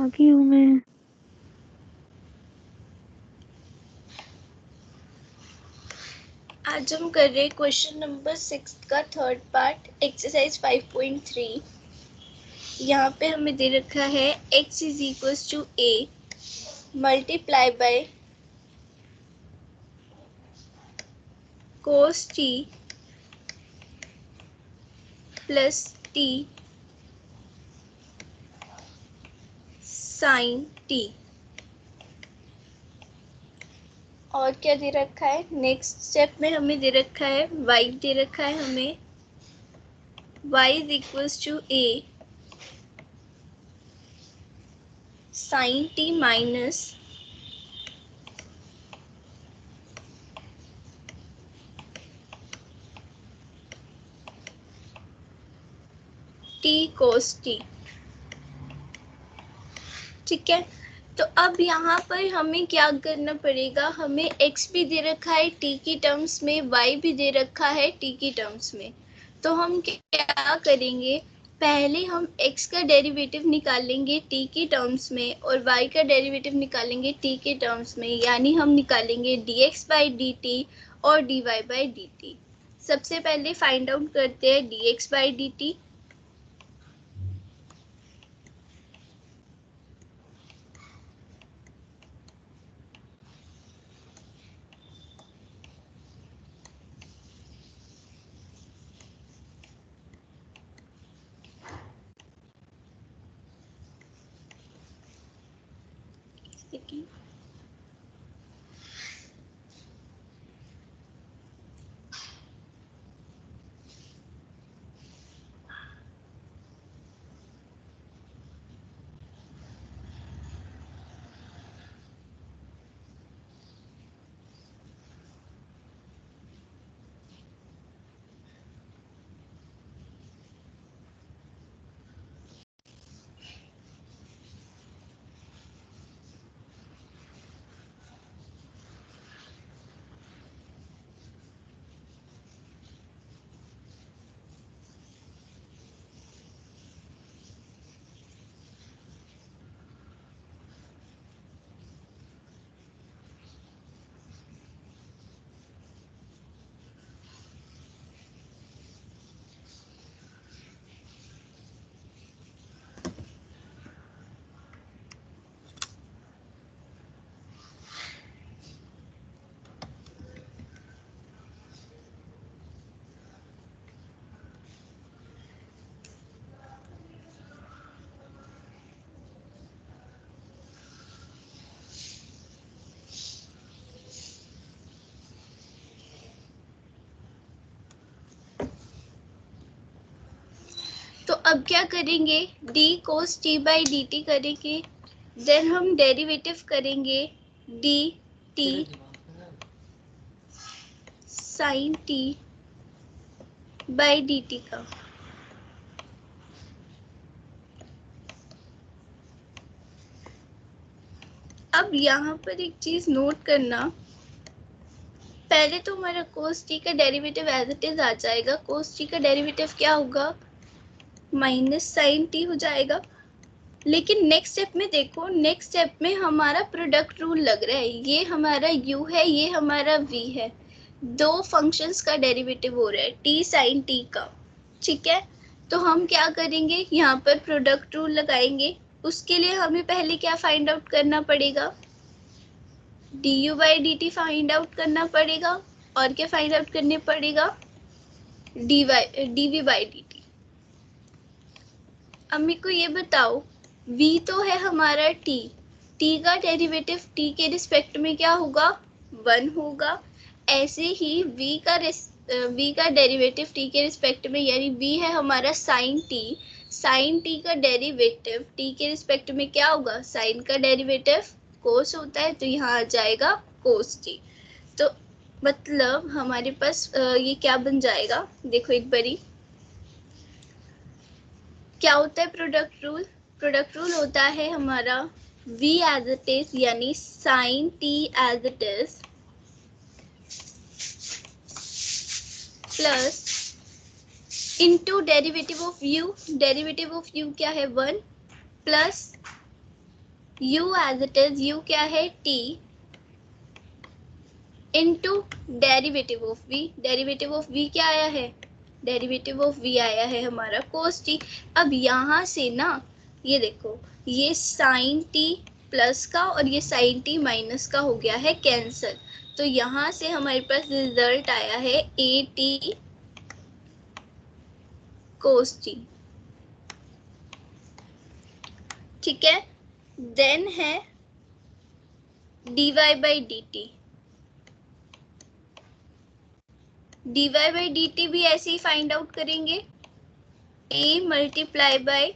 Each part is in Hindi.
आगे हूँ मैं। आज हम कर रहे क्वेश्चन नंबर 6 का थर्ड पार्ट एक्सरसाइज 5.3। यहाँ पे हमें दे रखा है x is equals to a multiply by cos t plus t sin t। और क्या दे रखा है, नेक्स्ट स्टेप में हमें दे रखा है y दे रखा है हमें y is equals to a sin t minus t cos t। ठीक है, तो अब यहाँ पर हमें क्या करना पड़ेगा, हमें x भी दे रखा है t की टर्म्स में, y भी दे रखा है t की टर्म्स में। तो हम क्या करेंगे, पहले हम x का डेरिवेटिव निकालेंगे t की टर्म्स में और y का डेरिवेटिव निकालेंगे t के टर्म्स में, यानी हम निकालेंगे dx बाई dt और dy बाई dt। सबसे पहले फाइंड आउट करते हैं dx बाई dt। तो अब क्या करेंगे, d cos t by dt करेंगे, देन हम डेरिवेटिव करेंगे dt sin t by dt का। अब यहाँ पर एक चीज नोट करना, पहले तो हमारा cos t का डेरिवेटिव एज इट इज आ जाएगा। cos t का डेरिवेटिव क्या होगा, माइनस साइन t हो जाएगा। लेकिन नेक्स्ट स्टेप में देखो, नेक्स्ट स्टेप में हमारा प्रोडक्ट रूल लग रहा है, ये हमारा u है, ये हमारा v है, दो फंक्शंस का डेरिवेटिव हो रहा है t sin t का। ठीक है, तो हम क्या करेंगे, यहाँ पर प्रोडक्ट रूल लगाएंगे। उसके लिए हमें पहले क्या फाइंड आउट करना पड़ेगा, du by dt find out करना पड़ेगा, और क्या फाइंड आउट करने पड़ेगा, dv बाई dt। अब मेरे को ये बताओ, v तो है हमारा t का डेरिवेटिव t के रिस्पेक्ट में क्या होगा, 1 होगा। ऐसे ही v का डेरिवेटिव t के रिस्पेक्ट में, यानी v है हमारा sin t का डेरिवेटिव t के रिस्पेक्ट में क्या होगा, sin का डेरिवेटिव cos होता है, तो यहाँ आ जाएगा cos t। तो मतलब हमारे पास ये क्या बन जाएगा, देखो एक बारी क्या होता है प्रोडक्ट रूल। प्रोडक्ट रूल होता है हमारा v एज इट इज, यानी sin t as it is plus into derivative of u। Derivative of u क्या है, 1 plus u as it is, u क्या है t into derivative of v। Derivative of v क्या आया है, डेरिवेटिव ऑफ v आया है हमारा cos t। अब यहाँ से ना ये देखो, ये sin t प्लस का और ये sin t माइनस का हो गया है कैंसल। तो यहाँ से हमारे पास रिजल्ट आया है at cos t। ठीक है, देन है dy by D T. dy by D T भी ऐसे ही फाइंड आउट करेंगे, a multiply by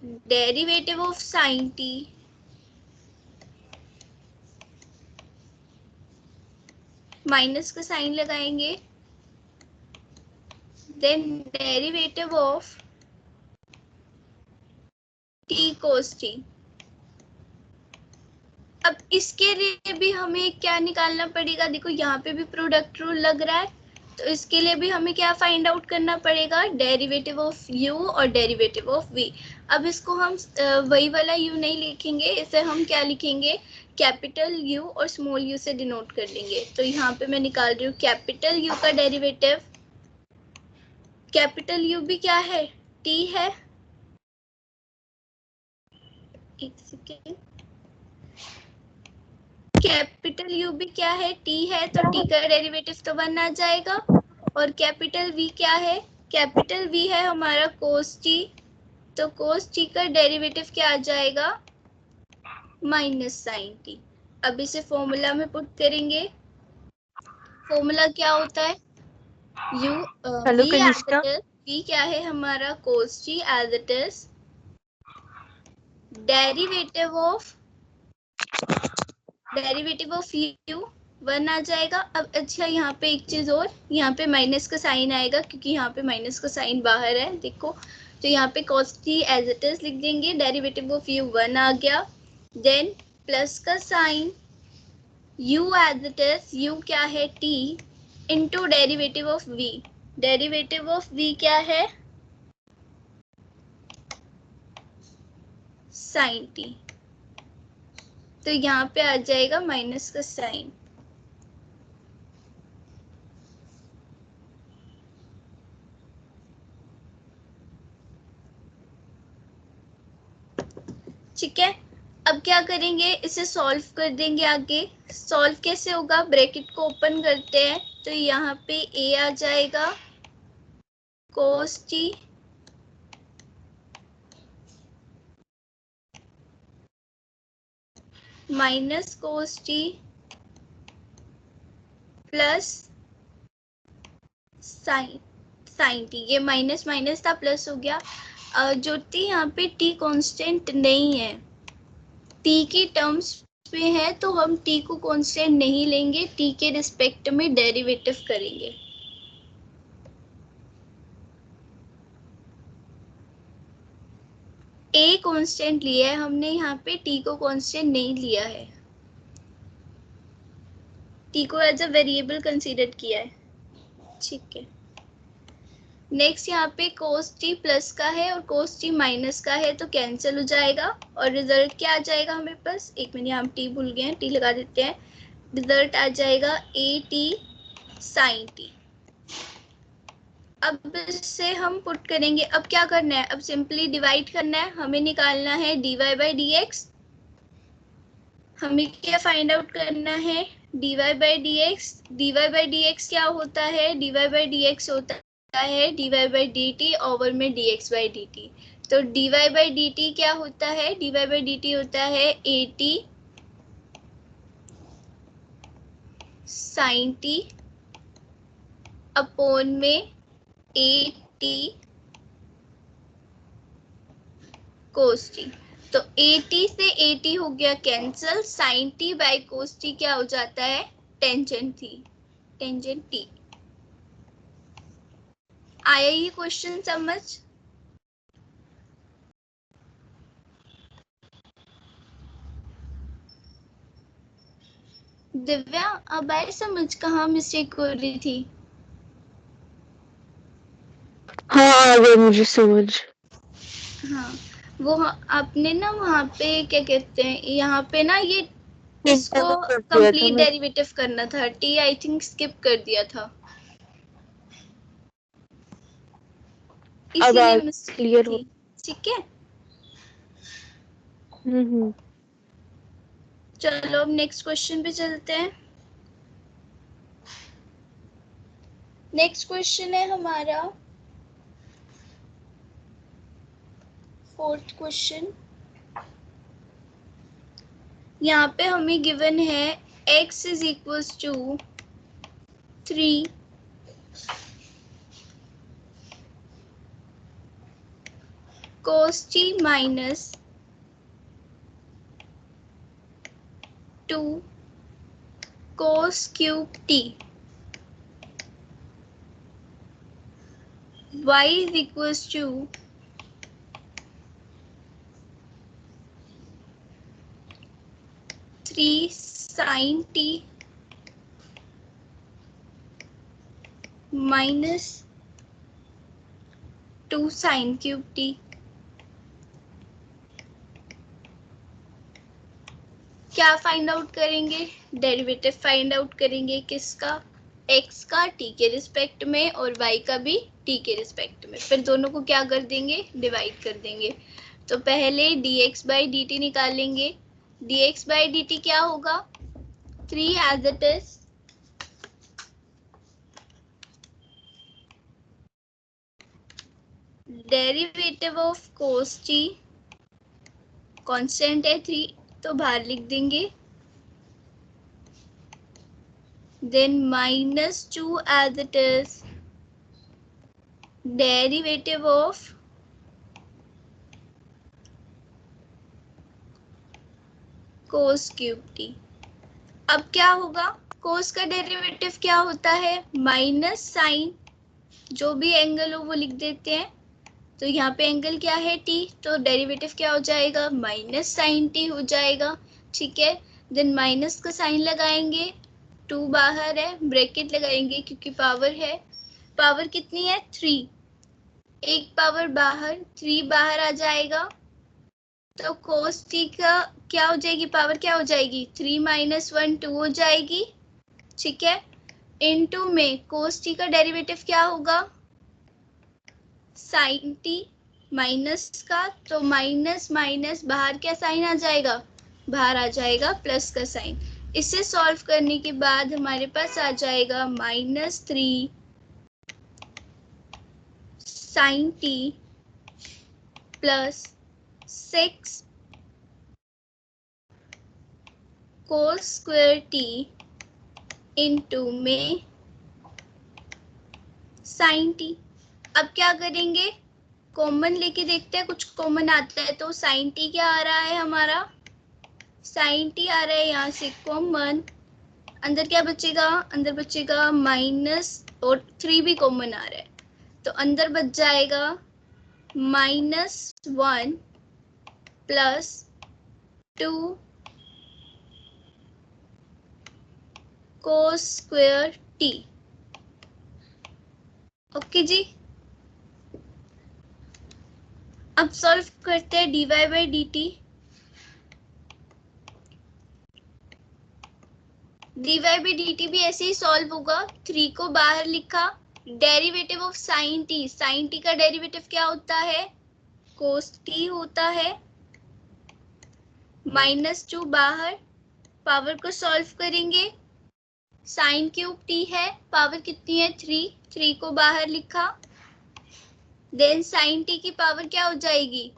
derivative of sine T minus का साइन लगाएंगे, then derivative of T cos T. अब इसके लिए भी हमें क्या निकालना पड़ेगा, देखो यहाँ पे भी प्रोडक्ट रूल लग रहा है, तो इसके लिए भी हमें क्या फाइंड आउट करना पड़ेगा, डेरिवेटिव ऑफ u और डेरिवेटिव ऑफ v। अब इसको हम वही वाला u नहीं लिखेंगे, इसे हम क्या लिखेंगे, कैपिटल U और स्मॉल u से डिनोट कर देंगे। तो यहाँ पे मैं निकाल रही हूँ कैपिटल U का डेरिवेटिव, कैपिटल U भी क्या है, t है, एक सेकेंड, कैपिटल U भी क्या है, t है, तो t का डेरिवेटिव तो 1 आ जाएगा। और कैपिटल V क्या है, कैपिटल V है हमारा cos t, तो cos t का डेरिवेटिव क्या आ जाएगा, माइनस साइन t। अब इसे फॉर्मूला में पुट करेंगे, फॉर्मूला क्या होता है, u hello v Kanishka. v क्या है हमारा cos t as it is derivative of u 1 आ जाएगा। अब अच्छा यहाँ पे एक चीज और, यहाँ पे माइनस का साइन आएगा क्योंकि यहाँ पे माइनस का साइन बाहर है, देखो, तो यहाँ पे cos t as it is लिख देंगे, डेरिवेटिव ऑफ u 1 आ गया, देन प्लस का sign u as it is, u क्या है t into derivative of v। Derivative of v क्या है, साइन t, तो यहाँ पे आ जाएगा माइनस का साइन। ठीक है, अब क्या करेंगे, इसे सॉल्व कर देंगे। आगे सॉल्व कैसे होगा, ब्रैकेट को ओपन करते हैं, तो यहाँ पे a आ जाएगा cos t minus cos t plus sign t, ये माइनस माइनस था प्लस हो गया। ज्योति यहाँ पे t कांस्टेंट नहीं है, t की टर्म्स में है, तो हम t को कांस्टेंट नहीं लेंगे, t के रिस्पेक्ट में डेरिवेटिव करेंगे। a कांस्टेंट लिया है हमने, यहाँ पे t को कांस्टेंट नहीं लिया है, t को एज अ वेरिएबल कंसीडर किया है। ठीक है, नेक्स्ट यहाँ पे cos t प्लस का है और cos t माइनस का है, तो कैंसिल हो जाएगा और रिजल्ट क्या आ जाएगा हमें पास, एक मिनट हम t भूल गए हैं, t लगा देते हैं, रिजल्ट आ जाएगा at sin t। अब इससे हम पुट करेंगे, अब क्या करना है, अब सिंपली डिवाइड करना है, हमें निकालना है dy बाई dx, हमें क्या फाइंड आउट करना है, dy बाई dx क्या होता है, dy बाई dx होता है dy बाई dt ओवर में dx बाई dt। तो dy बाई dt क्या होता है, dy बाई dt होता है at sin t अपॉन में at cos t। तो at से at हो गया cancel, sin t by cos t क्या हो जाता है, टेंजेंट t। आया ये क्वेश्चन समझ, दिव्या अब आए समझ कहाँ मिस्टेक हो रही थी। हाँ आ गई मुझे समझ। हाँ, वो आपने ना वहाँ पे क्या कहते हैं, यहाँ पे ना ये इसको इंटरव्यू कर दिया था कंप्लीट मैं। डेरिवेटिव करना था, टी आई थिंक स्किप कर दिया था, अब इसीलिए आज मिस्टेक क्लियर हो। थी। ठीक है, हम्म। चलो अब नेक्स्ट क्वेश्चन पे चलते हैं। नेक्स्ट क्वेश्चन है हमारा 4th क्वेश्चन। यहाँ पे हमें गिवन है x is equals to 3 cos t minus 2 cos cube t, y is equals to 3 sin t minus 2 sin cube t। क्या फाइंड आउट करेंगे? डेरिवेटिव फाइंड आउट करेंगे, किसका? x का t के रिस्पेक्ट में और y का भी t के रिस्पेक्ट में, फिर दोनों को क्या कर देंगे? डिवाइड कर देंगे। तो पहले dx बाई dt निकालेंगे। dx बाई dt क्या होगा? 3 as it is derivative of cos t, constant है 3 तो बाहर लिख देंगे, then minus 2 as it is derivative of cos cube t। अब क्या होगा? cos का डेरिवेटिव क्या होता है? माइनस साइन, जो भी एंगल हो वो लिख देते हैं। तो यहाँ पे एंगल क्या है? t, तो डेरिवेटिव क्या हो जाएगा? माइनस साइन t हो जाएगा। ठीक है, देन माइनस का साइन लगाएंगे, 2 बाहर है, ब्रैकेट लगाएंगे क्योंकि पावर है। पावर कितनी है? 3, एक पावर बाहर, 3 बाहर आ जाएगा। तो cos t का क्या हो जाएगी? पावर क्या हो जाएगी? 3 माइनस 1 2 हो जाएगी। ठीक है, इनटू में cos t का डेरिवेटिव क्या होगा? sin t माइनस का, तो माइनस माइनस बाहर क्या साइन आ जाएगा? बाहर आ जाएगा प्लस का साइन। इसे सॉल्व करने के बाद हमारे पास आ जाएगा -3 sin t plus 6 cos square t into में sin t। अब क्या करेंगे? कॉमन लेके देखते हैं, कुछ कॉमन आता है तो sin t क्या आ रहा है हमारा? sin t आ रहा है यहाँ से कॉमन, अंदर क्या बचेगा? अंदर बचेगा माइनस, और 3 भी कॉमन आ रहा है तो अंदर बच जाएगा -1 plus 2 cos square t। Okay जी, अब सॉल्व करते हैं dy by dt। dy by dt भी ऐसे ही सॉल्व होगा, 3 को बाहर लिखा, derivative of sin t, sin t का डेरिवेटिव क्या होता है? cos t होता है, -2 बाहर, पावर को सॉल्व करेंगे, sin क्यूब t है, पावर कितनी है? 3, 3 को बाहर लिखा, देन sin t की पावर क्या हो जाएगी?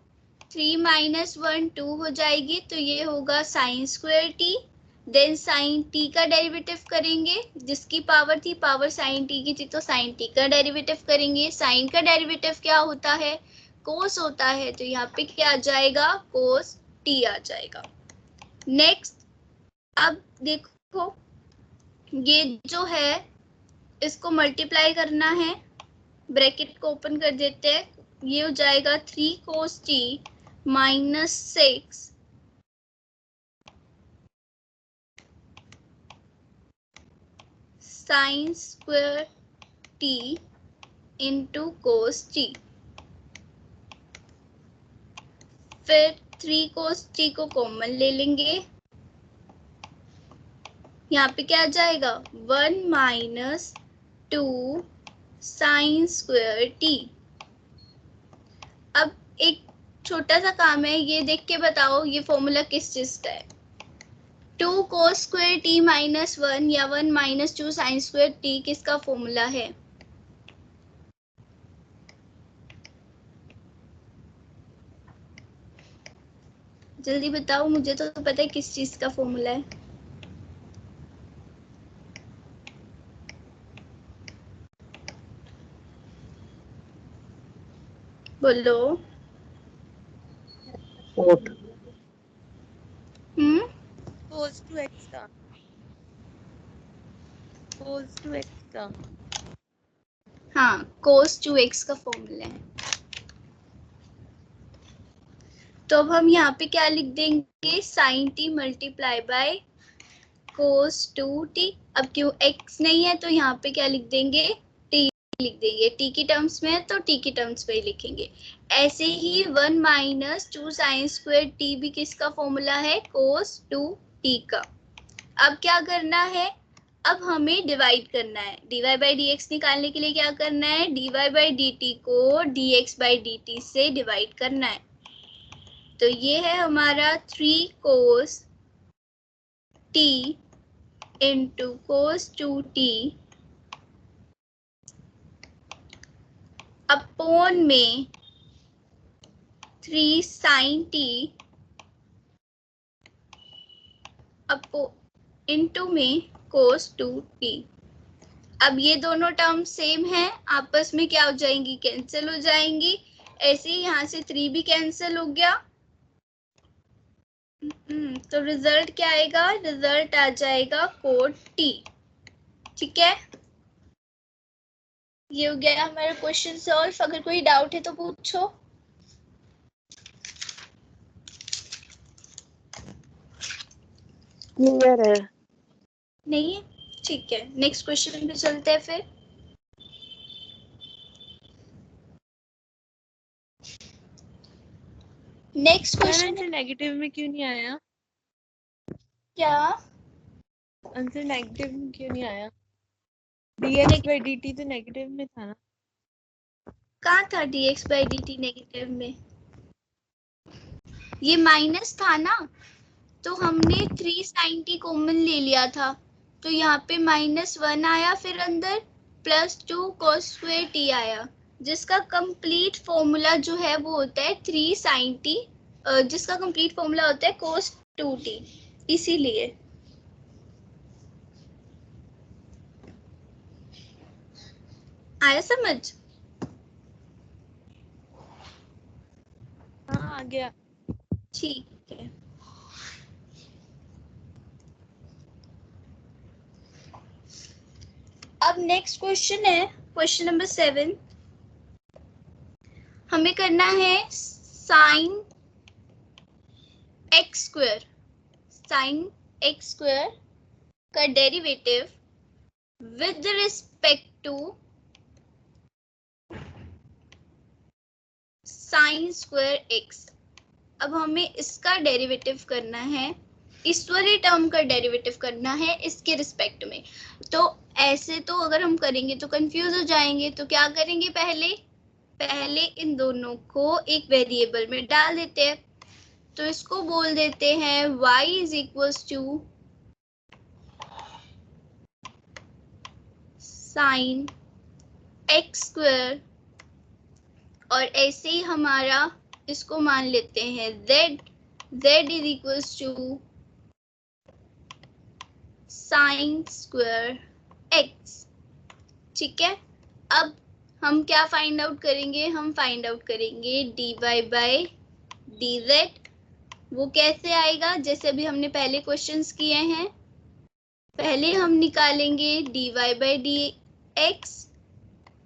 3 माइनस 1 2 हो जाएगी, तो ये होगा sin square t। Then sin t का डेरिवेटिव करेंगे, जिसकी पावर थी, पावर sin t की थी तो sin t का डेरिवेटिव करेंगे। sin का डेरिवेटिव क्या होता है? cos होता है, तो यहाँ पे क्या आ जाएगा? cos t आ जाएगा। नेक्स्ट, अब देखो ये जो है इसको मल्टीप्लाई करना है, ब्रैकेट को ओपन कर देते हैं, ये हो जाएगा 3 cos t minus 6 sin square t into cos t। फिर 3 cos t को कॉमन ले लेंगे, यहाँ पे क्या आ जाएगा 1 माइनस 2 साइन स्क्वायर टी। अब एक छोटा सा काम है, ये देख के बताओ ये फॉर्मूला किस चीज का है। 2 cos स्क्वायर टी माइनस 1 या 1 माइनस 2 साइन स्क्वायर टी किसका फॉर्मूला है? जल्दी बताओ, मुझे तो पता है किस चीज का फॉर्मूला है। बोलो। कोट cos to x का, cos to x का। हाँ, cos 2x का फॉर्मूला है। तो अब हम यहाँ पे क्या लिख देंगे, sin t multiply by cos 2t। अब क्यों x नहीं है तो यहाँ पे क्या लिख देंगे, t लिख देंगे। t की टर्म्स में है तो t की टर्म्स में ही लिखेंगे। ऐसे ही 1 माइनस 2 साइन स्क्वायर t भी किसका फॉर्मूला है, cos 2t का। अब क्या करना है, अब हमें डिवाइड करना है। dy बाई dx निकालने के लिए क्या करना है, dy बाई dt को dx बाई dt से डिवाइड करना है। तो ये है हमारा 3 cos t into cos 2t upon में 3 sin t इंटू में cos 2t। अब ये दोनों टर्म सेम है, आपस में क्या हो जाएंगी, कैंसिल हो जाएंगी। ऐसे ही यहाँ से 3 भी कैंसिल हो गया। तो रिजल्ट क्या आएगा, रिजल्ट आ जाएगा cot t। ठीक है, ये हो गया हमारा क्वेश्चन सॉल्व। अगर कोई डाउट है तो पूछो। क्लियर है। नहीं है, ठीक है, नेक्स्ट क्वेश्चन पे चलते हैं फिर। नेक्स्ट क्वेश्चन आंसर नेगेटिव में क्यों नहीं आया? क्या, आंसर नेगेटिव में क्यों नहीं आया? dx by dt तो नेगेटिव में था ना? कहाँ था dx by dt नेगेटिव में, ये माइनस था ना, तो हमने 3 sin t कॉमन ले लिया था, तो यहाँ पे -1 आया, फिर अंदर +2 cos स्क्वायर t आया, जिसका कंप्लीट फॉर्मूला जो है वो होता है 3 sin t, जिसका कंप्लीट फॉर्मूला होता है cos 2t। इसीलिए आया समझ? हाँ आ गया। ठीक है, अब नेक्स्ट क्वेश्चन है क्वेश्चन नंबर 7। हमें करना है sin x square, sin x square का derivative with respect to sin square x। अब हमें इसका डेरिवेटिव करना है, इस वाले टर्म का डेरिवेटिव करना है इसके रिस्पेक्ट में। तो ऐसे तो अगर हम करेंगे तो कंफ्यूज हो जाएंगे, तो क्या करेंगे, पहले इन दोनों को एक वेरिएबल में डाल देते हैं। तो इसको बोल देते हैं y is equals to sine x square, और ऐसे ही हमारा इसको मान लेते हैं z is equals to sine square x। ठीक है, अब हम क्या फाइंड आउट करेंगे, हम फाइंड आउट करेंगे dy बाई dz। वो कैसे आएगा, जैसे अभी हमने पहले क्वेश्चंस किए हैं, पहले हम निकालेंगे dy बाई dx।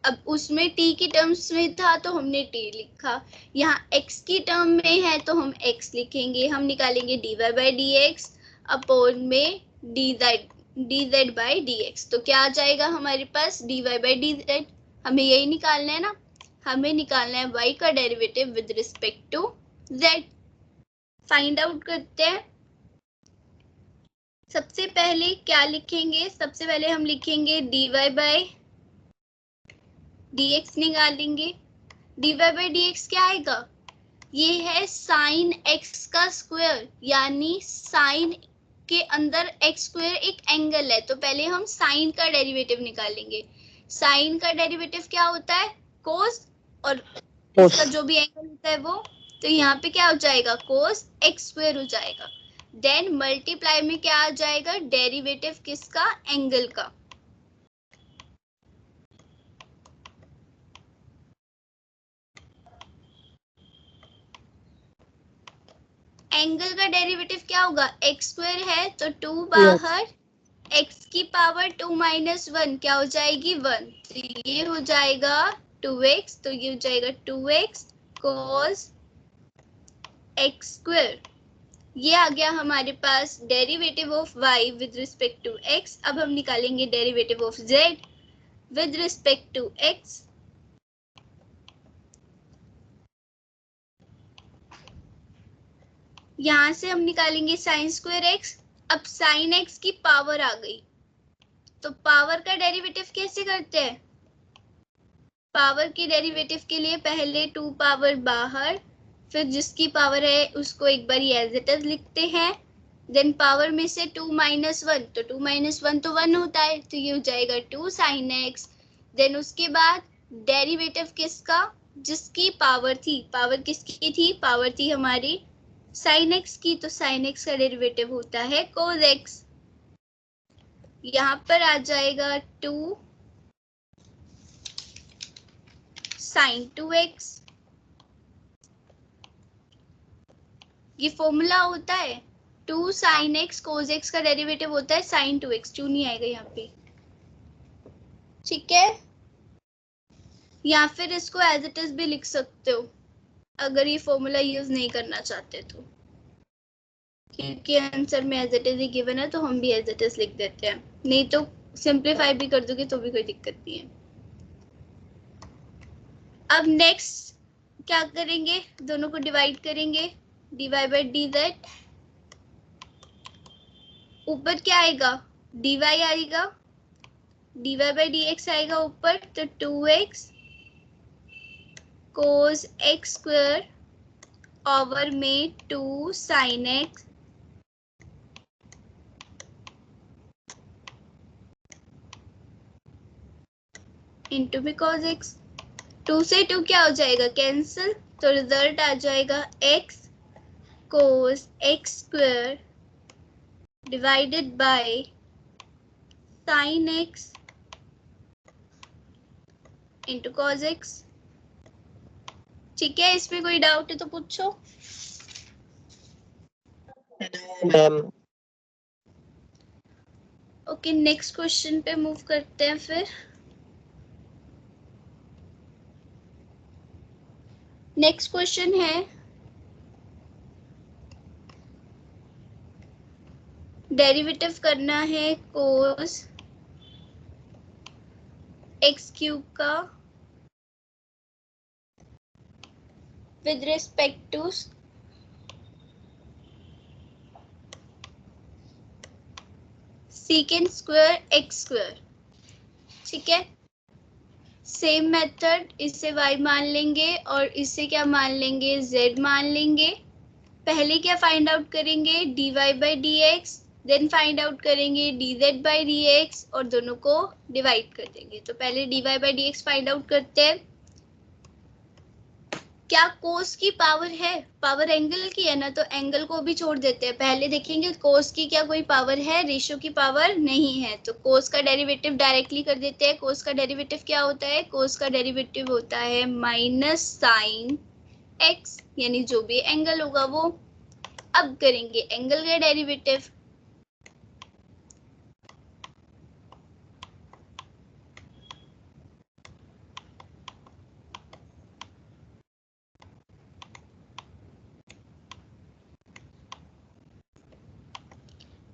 अब उसमें t की टर्म्स में था तो हमने t लिखा, यहाँ x की टर्म में है तो हम x लिखेंगे। हम निकालेंगे dy बाई dx अपॉन में dz बाई dx। तो क्या आ जाएगा हमारे पास, dy बाई dz। हमें यही निकालना है ना, हमें निकालना है y का derivative with respect to z। Find out करते हैं। सबसे पहले क्या लिखेंगे, सबसे पहले हम लिखेंगे dy बाय dx निकालेंगे। dy बाय dx क्या आएगा, ये है साइन x का स्क्वायर, यानी साइन के अंदर x स्क्वायर एक एंगल है, तो पहले हम साइन का डेरिवेटिव निकालेंगे। साइन का डेरिवेटिव क्या होता है, कोस, और इसका जो भी एंगल होता है वो, तो यहाँ पे क्या हो जाएगा, कोस x स्क्वायर हो जाएगा। देन मल्टीप्लाई में क्या आ जाएगा, डेरिवेटिव किसका, एंगल का। एंगल का डेरिवेटिव क्या होगा, एक्स स्क्वायर है तो 2 बाहर, x की पावर 2 माइनस 1 क्या हो जाएगी 1, तो ये हो जाएगा 2x, तो ये हो जाएगा 2x cos x स्क्वायर। ये आ गया हमारे पास derivative of y with respect to x। अब हम निकालेंगे derivative of z with respect to x। यहां से हम निकालेंगे साइन स्क्वायर x। अब साइन x की पावर आ गई, तो पावर का डेरिवेटिव कैसे करते हैं, पावर के डेरिवेटिव के लिए पहले 2 पावर बाहर, फिर जिसकी पावर है उसको एक बार एज इट इज लिखते हैं। देन पावर में से 2 माइनस 1, तो 2 माइनस 1 तो 1 होता है, तो ये हो जाएगा 2 साइन एक्स। देन उसके बाद डेरिवेटिव किसका, जिसकी पावर थी, पावर किसकी थी, पावर थी हमारी साइन एक्स की, तो साइन एक्स का डेरिवेटिव होता है कोस एक्स। यहाँ पर आ जाएगा 2 साइन 2x। ये फॉर्मूला होता है 2 साइन एक्स कोस एक्स का डेरिवेटिव होता है साइन 2x, 2 नहीं आएगा यहाँ पे, ठीक है। या फिर इसको एज इट इज भी लिख सकते हो अगर ये फॉर्मूला यूज नहीं करना चाहते तो, क्योंकि आंसर में एज इट इज ही गिवन है तो हम भी एज इट इज लिख देते हैं, नहीं तो सिंप्लीफाई भी कर दोगे तो भी कोई दिक्कत नहीं है। अब नेक्स्ट क्या करेंगे, दोनों को डिवाइड करेंगे, dy बाई dz। ऊपर क्या आएगा, dy आएगा, dy बाई dx आएगा ऊपर, तो 2x cos x square over में 2 sin x इंटू में cos x। 2 से 2 क्या हो जाएगा, कैंसिल, तो रिजल्ट आ जाएगा x cos x square divided by sin x into cos x। ठीक है, इसमें कोई डाउट है तो पूछो। मैम ओके, नेक्स्ट क्वेश्चन पे मूव करते हैं फिर। नेक्स्ट क्वेश्चन है डेरिवेटिव करना है कोस एक्स क्यूब का with respect to secant square x square, ठीक है। सेम मेथड, इसे y मान लेंगे और इसे क्या मान लेंगे, z मान लेंगे। पहले क्या फाइंड आउट करेंगे, dy by dx, then find out करेंगे dz बाई dx और दोनों को डिवाइड कर देंगे। तो पहले dy by dx find out करते हैं। क्या कोस की पावर है, पावर एंगल की है ना, तो एंगल को भी छोड़ देते हैं। पहले देखेंगे कोस की क्या कोई पावर है, रेशियो की पावर नहीं है, तो कोस का डेरिवेटिव डायरेक्टली कर देते हैं। कोस का डेरिवेटिव क्या होता है, कोस का डेरिवेटिव होता है माइनस साइन एक्स, यानी जो भी एंगल होगा वो। अब करेंगे एंगल का डेरिवेटिव।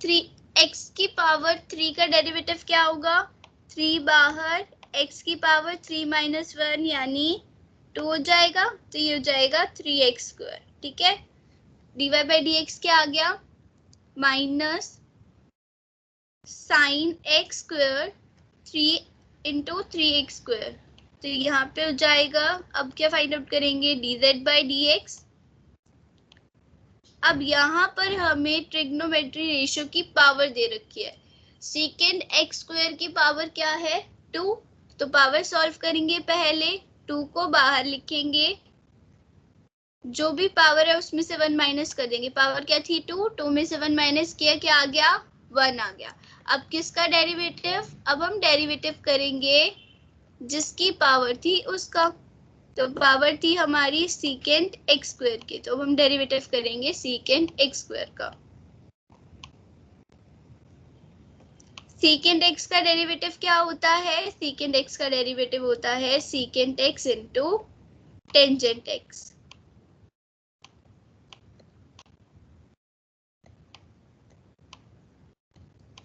थ्री एक्स की पावर 3 का डेरिवेटिव क्या होगा, 3 बाहर, x की पावर 3 माइनस 1 यानी 2 हो जाएगा, तो ये हो जाएगा 3x स्क्वायर, ठीक है। dy बाई डी एक्स क्या आ गया, minus sine x square 3 into 3x square. तो यहाँ पे हो जाएगा, अब क्या फाइंड आउट करेंगे, dz बाई डी एक्स। अब यहाँ पर हमें ट्रिग्नोमेट्री रेशियो की पावर दे रखी है, सीकेंड एक्स स्क्वायर की पावर क्या है 2, तो पावर सॉल्व करेंगे, पहले 2 को बाहर लिखेंगे, जो भी पावर है उसमें से 1 माइनस कर देंगे, पावर क्या थी 2 में से 1 माइनस किया, क्या आ गया 1 आ गया। अब किसका डेरिवेटिव, अब हम डेरिवेटिव करेंगे जिसकी पावर थी उसका, तो पावर थी हमारी सीकेंड एक्स स्क्वायर की, तो हम डेरिवेटिव करेंगे सीकेंड एक्स स्क्वायर का। सीकेंड एक्स का डेरिवेटिव क्या होता है, सीकेंड एक्स का डेरिवेटिव होता है सीकेंड एक्स इंटू टेंजेंट एक्स।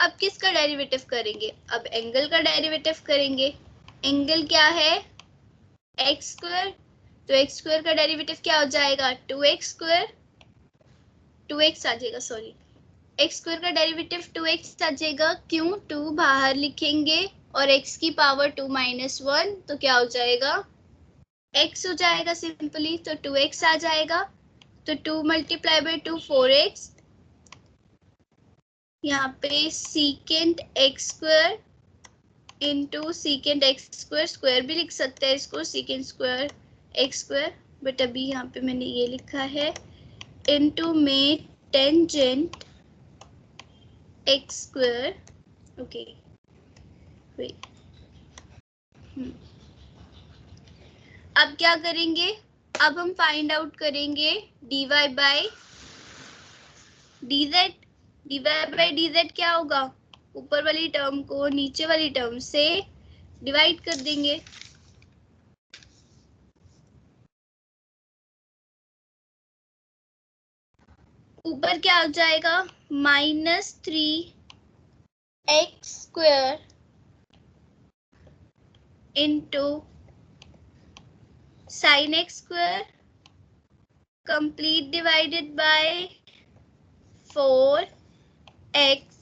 अब किसका डेरिवेटिव करेंगे, अब एंगल का डेरिवेटिव करेंगे। एंगल क्या है एक्स स्क्वायर, तो एक्स स्क्वायर का डेरिवेटिव क्या हो जाएगा 2x स्क्वायर, 2x आ जाएगा, सॉरी एक्स स्क्वायर का डेरिवेटिव 2x आ जाएगा, क्यों 2 बाहर लिखेंगे और x की पावर 2 माइनस 1, तो क्या हो जाएगा x हो जाएगा सिंपली, तो 2x आ जाएगा, तो 2 मल्टीप्लाई बाई 2 4x, यहाँ पे secant x square into secant x square, square भी लिख सकते हैं इसको secant square x square, but अभी यहाँ पे मैंने ये लिखा है इंटू में tangent x square, okay wait, अब क्या करेंगे, अब हम फाइंड आउट करेंगे dy by dz। dy by dz क्या होगा, ऊपर वाली टर्म को नीचे वाली टर्म से डिवाइड कर देंगे, ऊपर क्या हो जाएगा -3x square into sine x square complete divided bye 4x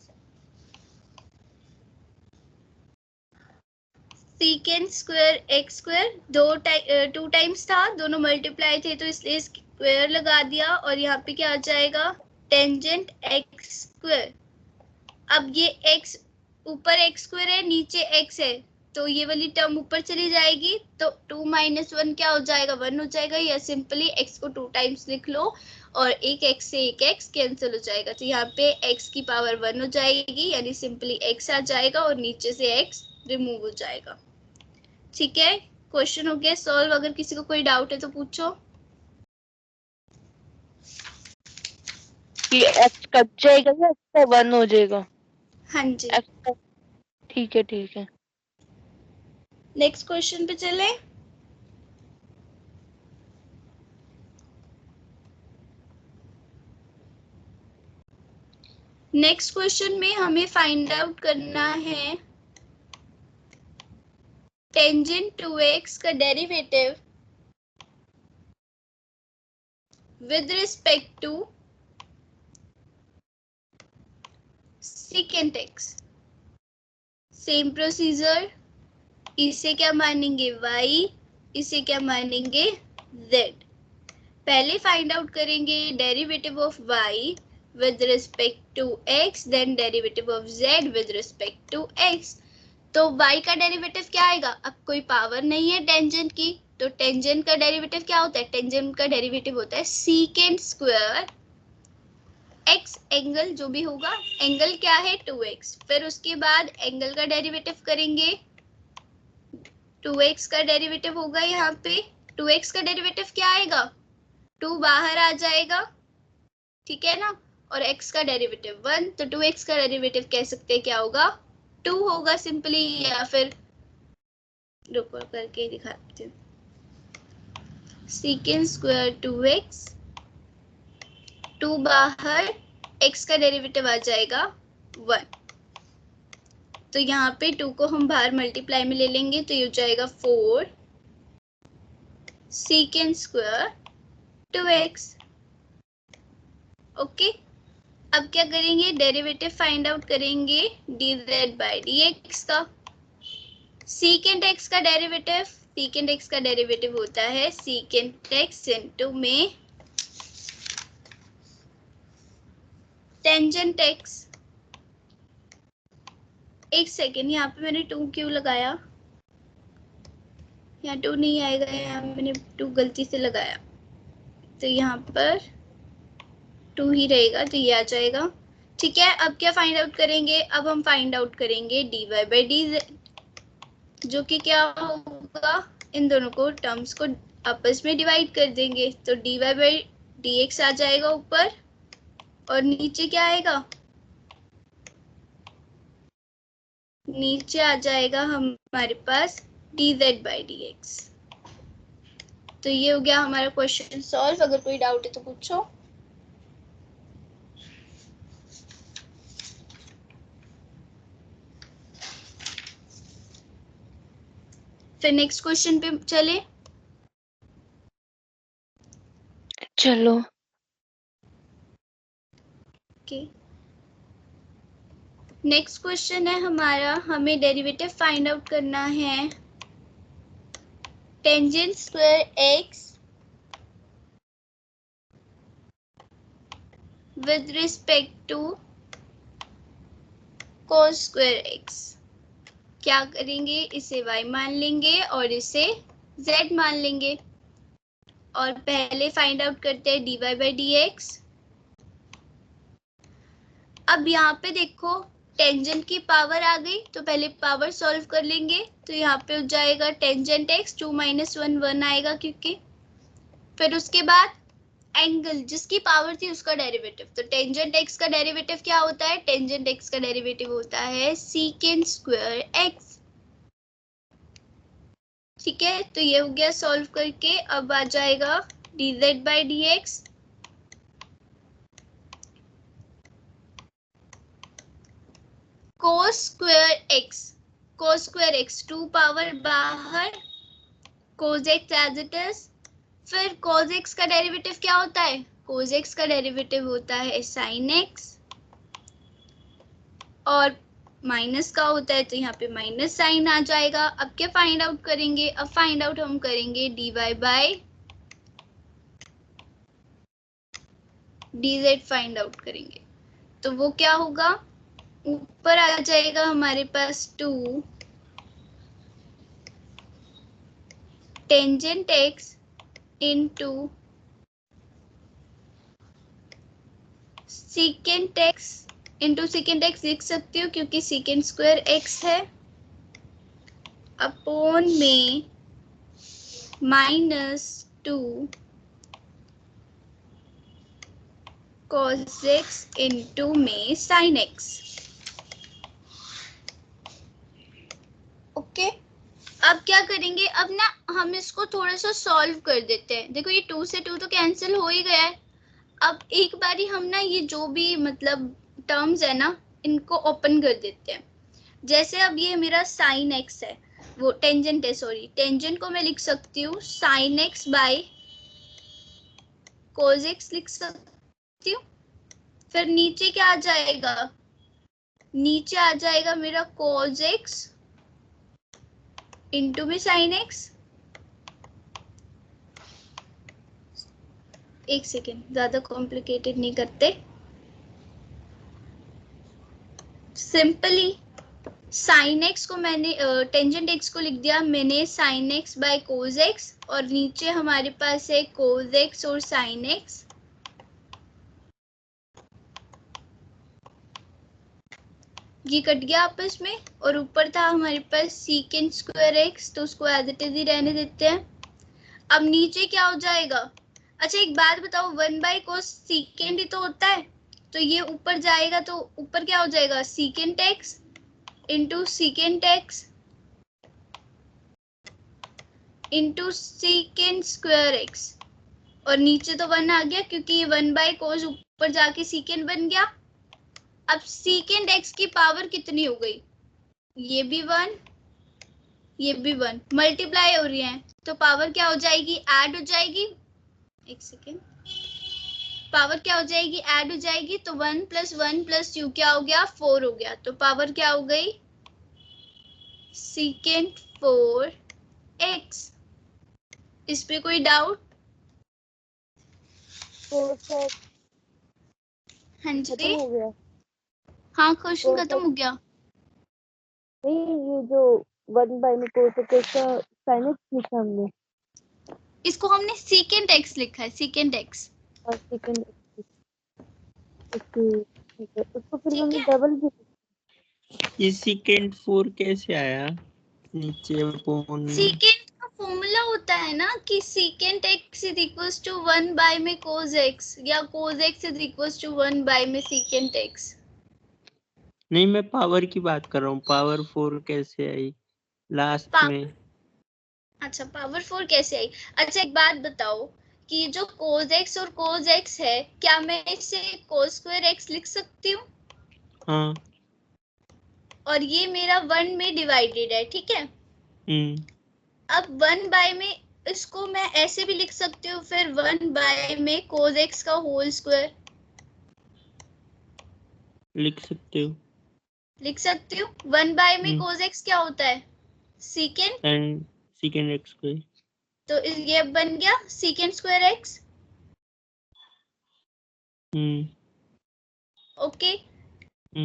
सीकेंड square x square, 2 times था, दोनों मल्टीप्लाई थे तो इसलिए स्क्वायर लगा दिया, और यहाँ पे क्या आ जाएगा टेंजेंट एक्स स्क्वायर। अब ये x ऊपर एक्स स्क्वायर है, नीचे x है, तो ये वाली टर्म ऊपर चली जाएगी, तो 2 माइनस 1 क्या हो जाएगा 1 हो जाएगा, या सिंपली x को 2 टाइम्स लिख लो और एक x से एक x कैंसिल हो जाएगा, तो यहाँ पे x की पावर 1 हो जाएगी, यानी सिंपली x आ जाएगा और नीचे से x रिमूव हो जाएगा। ठीक है, क्वेश्चन हो गया सॉल्व, अगर किसी को कोई डाउट है तो पूछो। कि x कट जाएगा या x 1 हो जाएगा, हाँ जी, ठीक है ठीक है। नेक्स्ट क्वेश्चन पे चले। नेक्स्ट क्वेश्चन में हमें फाइंड आउट करना है टेंजेंट 2x का derivative with respect to secant x। Same procedure, इसे क्या मानेंगे y, इसे क्या मानेंगे z। पहले फाइंड आउट करेंगे derivative of y with respect to x, then derivative of z with respect to x। तो y का डेरिवेटिव क्या आएगा, अब कोई पावर नहीं है टेंजेंट की, तो टेंजेंट का डेरिवेटिव क्या होता है, टेंजेंट का डेरिवेटिव होता है सीकेंड स्क्वायर x, एंगल जो भी होगा, एंगल क्या है 2x, फिर उसके बाद एंगल का डेरिवेटिव करेंगे, 2x का डेरिवेटिव होगा, यहाँ पे 2x का डेरिवेटिव क्या आएगा 2 बाहर आ जाएगा, ठीक है ना, और x का डेरिवेटिव 1, तो 2x का डेरिवेटिव कह सकते हैं क्या होगा 2 होगा सिंपली, या फिर रुको करके दिखाती हूँ, सीकेंड स्क्वायर 2x, 2 बाहर, x का डेरिवेटिव आ जाएगा 1, तो यहाँ पे 2 को हम बाहर मल्टीप्लाई में ले लेंगे, तो ये हो जाएगा 4 सीकेंड स्क्वायर 2x। ओके, अब क्या करेंगे, डेरिवेटिव फाइंड आउट करेंगे dz by dx का। सीकेंट x का डेरिवेटिव, सीकेंट x का डेरिवेटिव होता है सीकेंट x इनटू में टेंजेंट x। एक सेकेंड, यहाँ पे मैंने 2 क्यों लगाया, यहाँ 2 नहीं आएगा, यहाँ मैंने 2 गलती से लगाया, तो यहाँ पर 2 ही रहेगा, तो ये आ जाएगा। ठीक है, अब क्या फाइंड आउट करेंगे, अब हम फाइंड आउट करेंगे dy by dz, जो कि क्या होगा, इन दोनों को टर्म्स को आपस में डिवाइड कर देंगे, तो dy by dx आ जाएगा ऊपर, और नीचे क्या आएगा, नीचे आ जाएगा हमारे पास dz by dx। तो ये हो गया हमारा क्वेश्चन सॉल्व। अगर कोई डाउट है तो पूछो। फिर नेक्स्ट क्वेश्चन पे चले। चलो। ओके, नेक्स्ट क्वेश्चन है हमारा, हमें डेरिवेटिव फाइंड आउट करना है tangent square x with respect to cos square x। क्या करेंगे, इसे y मान लेंगे और इसे z मान लेंगे, और पहले फाइंड आउट करते हैं dy by dx। अब यहाँ पे देखो टेंजेंट की पावर आ गई, तो पहले पावर सॉल्व कर लेंगे, तो यहाँ पे हो जाएगा टेंजेंट x 2 - 1 1 आएगा, क्योंकि फिर उसके बाद एंगल जिसकी पावर थी उसका डेरिवेटिव, तो टेंजेंट x का डेरिवेटिव क्या होता है, टेंजेंट x का डेरिवेटिव होता है सीकेंट स्क्वायर x। ठीक है, तो ये हो गया सॉल्व करके। अब आ जाएगा dz by dx, cos square x 2 power बाहर, cos x as it is. फिर cos x का डेरिवेटिव क्या होता है, cos x का डेरिवेटिव होता है sin x, और माइनस का होता है, तो यहाँ पे माइनस साइन आ जाएगा। अब क्या फाइंड आउट करेंगे, अब फाइंड आउट हम करेंगे dy by dz find out करेंगे, तो वो क्या होगा, ऊपर आ जाएगा हमारे पास 2 tangent x into secant x, into secant x लिख सकती हूँ क्योंकि सीकेंट स्क्वायर x है, अपॉन में -2 cos x इनटू में sin x। ओके, अब क्या करेंगे, अब ना हम इसको थोड़ा सा सॉल्व कर देते हैं। देखो ये 2 से 2 तो कैंसिल हो ही गया है। अब एक बारी हम ना ये जो भी मतलब टर्म्स है ना, इनको ओपन कर देते हैं। जैसे अब ये मेरा sin x है, वो टेंजेंट है, सॉरी, टेंजेंट को मैं लिख सकती हूँ sin x by cos x लिख सकती हूँ। फिर नीचे क्या आ जाएगा, नीचे आ जाएगा मेरा cos x इनटू में sin x। एक सेकेंड, ज्यादा कॉम्प्लिकेटेड नहीं करते, सिंपली sin x को मैंने टेंजेंट x को लिख दिया मैंने sin x by cos x, और नीचे हमारे पास है cos x और sin x। ये कट गया आपस में, और ऊपर था हमारे पास सीकेंट स्क्वायर x, तो उसको एज इट इज ही रहने देते हैं। अब नीचे क्या हो जाएगा, अच्छा एक बात बताओ, 1 बाय cos सीकेंट ही तो होता है, तो ये ऊपर जाएगा, तो ऊपर क्या हो जाएगा, secant x into secant x into secant square x, और नीचे तो 1 आ गया क्योंकि ये 1 बाय cos ऊपर जाके सीकेंट बन गया। अब सीकेंट x की पावर कितनी हो गई, ये भी 1 ये भी 1 मल्टीप्लाई हो रही है, तो पावर क्या हो जाएगी, ऐड हो जाएगी। एक सेकेंड, पावर क्या हो जाएगी, ऐड हो जाएगी, तो 1 + 1 + u क्या हो गया, 4 हो गया। तो पावर क्या हो गई, secant 4x। इस पे कोई डाउट? हाँ खत्म जी, हो गया। हाँ क्वेश्चन खत्म हो गया। नहीं, ये जो 1 में cosec x का sin x लिखा हमने, इसको हमने secant x लिखा है, secant x। और सेकंड ओके ठीक है, उसको फिर ठीक हमने है, डबल भी ये secant 4 कैसे आया नीचे अपॉन में? secant का फॉर्मूला होता है ना कि secant x = 1 में cos x, या cos x = 1 में secant x। नहीं, मैं पावर की बात कर रहा हूँ, पावर 4 कैसे आई लास्ट में? अच्छा, पावर 4 कैसे आई? अच्छा एक बात बताओ कि जो cos x और cos x है, क्या मैं इसे cos² x लिख सकती हूँ? हाँ। और ये मेरा 1 में डिवाइडेड है, ठीक है। अब 1 में इसको मैं ऐसे भी लिख सकती हूँ, फिर 1 में cos x का होल स्क्वायर लिख सकते हो। लिख सकती हूँ। 1 में हम्म cos x क्या होता है, secant, and secant x square. तो ये बन गया secant² x। ओके,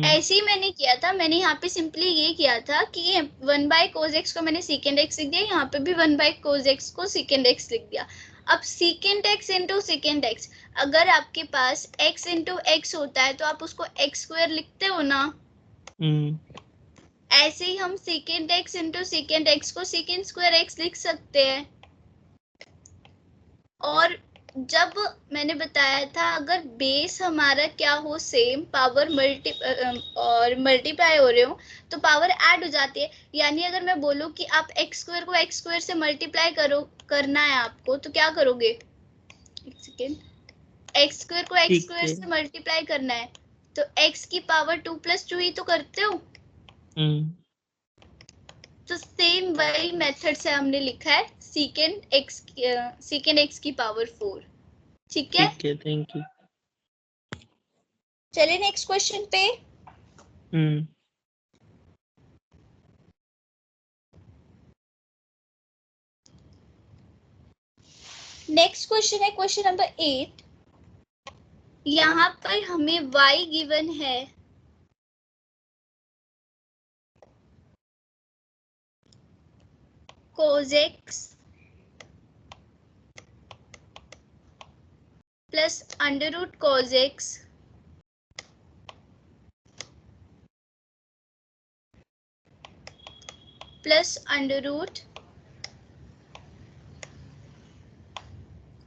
ऐसे ही मैंने किया था, मैंने यहाँ पे सिंपली ये किया था कि 1/cos x को मैंने secant x लिख दिया, यहाँ पे भी 1/cos x को secant x लिख दिया। अब secant x into secant x, अगर आपके पास x into x होता है तो आप उसको x² लिखते हो ना, ऐसे ही हम secant x into secant x को secant² x लिख सकते हैं। और जब मैंने बताया था अगर बेस हमारा क्या हो सेम, पावर मल्टीप्लाई हो रहे हो तो पावर ऐड हो जाती है। यानी अगर मैं बोलूं कि आप x² को x² से मल्टीप्लाई करना है आपको, तो क्या करोगे, एक सेकेंड, x² को x² से मल्टीप्लाई करना है तो x की पावर 2 + 2 ही तो करते हो। तो सेम वही मेथड से हमने लिखा है secant x की पावर 4। ठीक है, ठीक है, थैंक यू। चलिए नेक्स्ट क्वेश्चन पे। नेक्स्ट क्वेश्चन है क्वेश्चन नंबर 8। यहाँ पर हमें y गिवन है cos x plus √cos x plus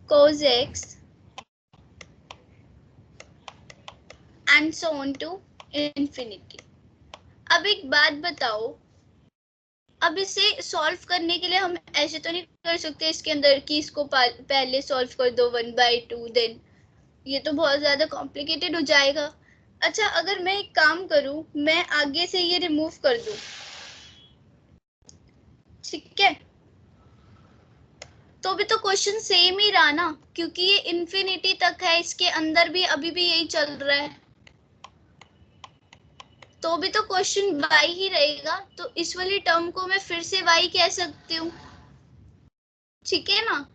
√cos x and so on to infinity. अब एक बात बताओ, अब इसे सॉल्व करने के लिए हम ऐसे तो नहीं कर सकते इसके अंदर कि इसको पहले सॉल्व कर दो 1/2, देन ये तो बहुत ज्यादा कॉम्प्लिकेटेड हो जाएगा। अच्छा, अगर मैं एक काम करूं, मैं आगे से ये रिमूव कर दूं, ठीक है, तो भी तो क्वेश्चन सेम ही रहा ना, क्योंकि ये इंफिनिटी तक है, इसके अंदर भी अभी भी यही चल रहा है, तो भी तो क्वेश्चन y ही रहेगा। तो इस वाली टर्म को मैं फिर से y कह सकती हूँ, ठीक है ना।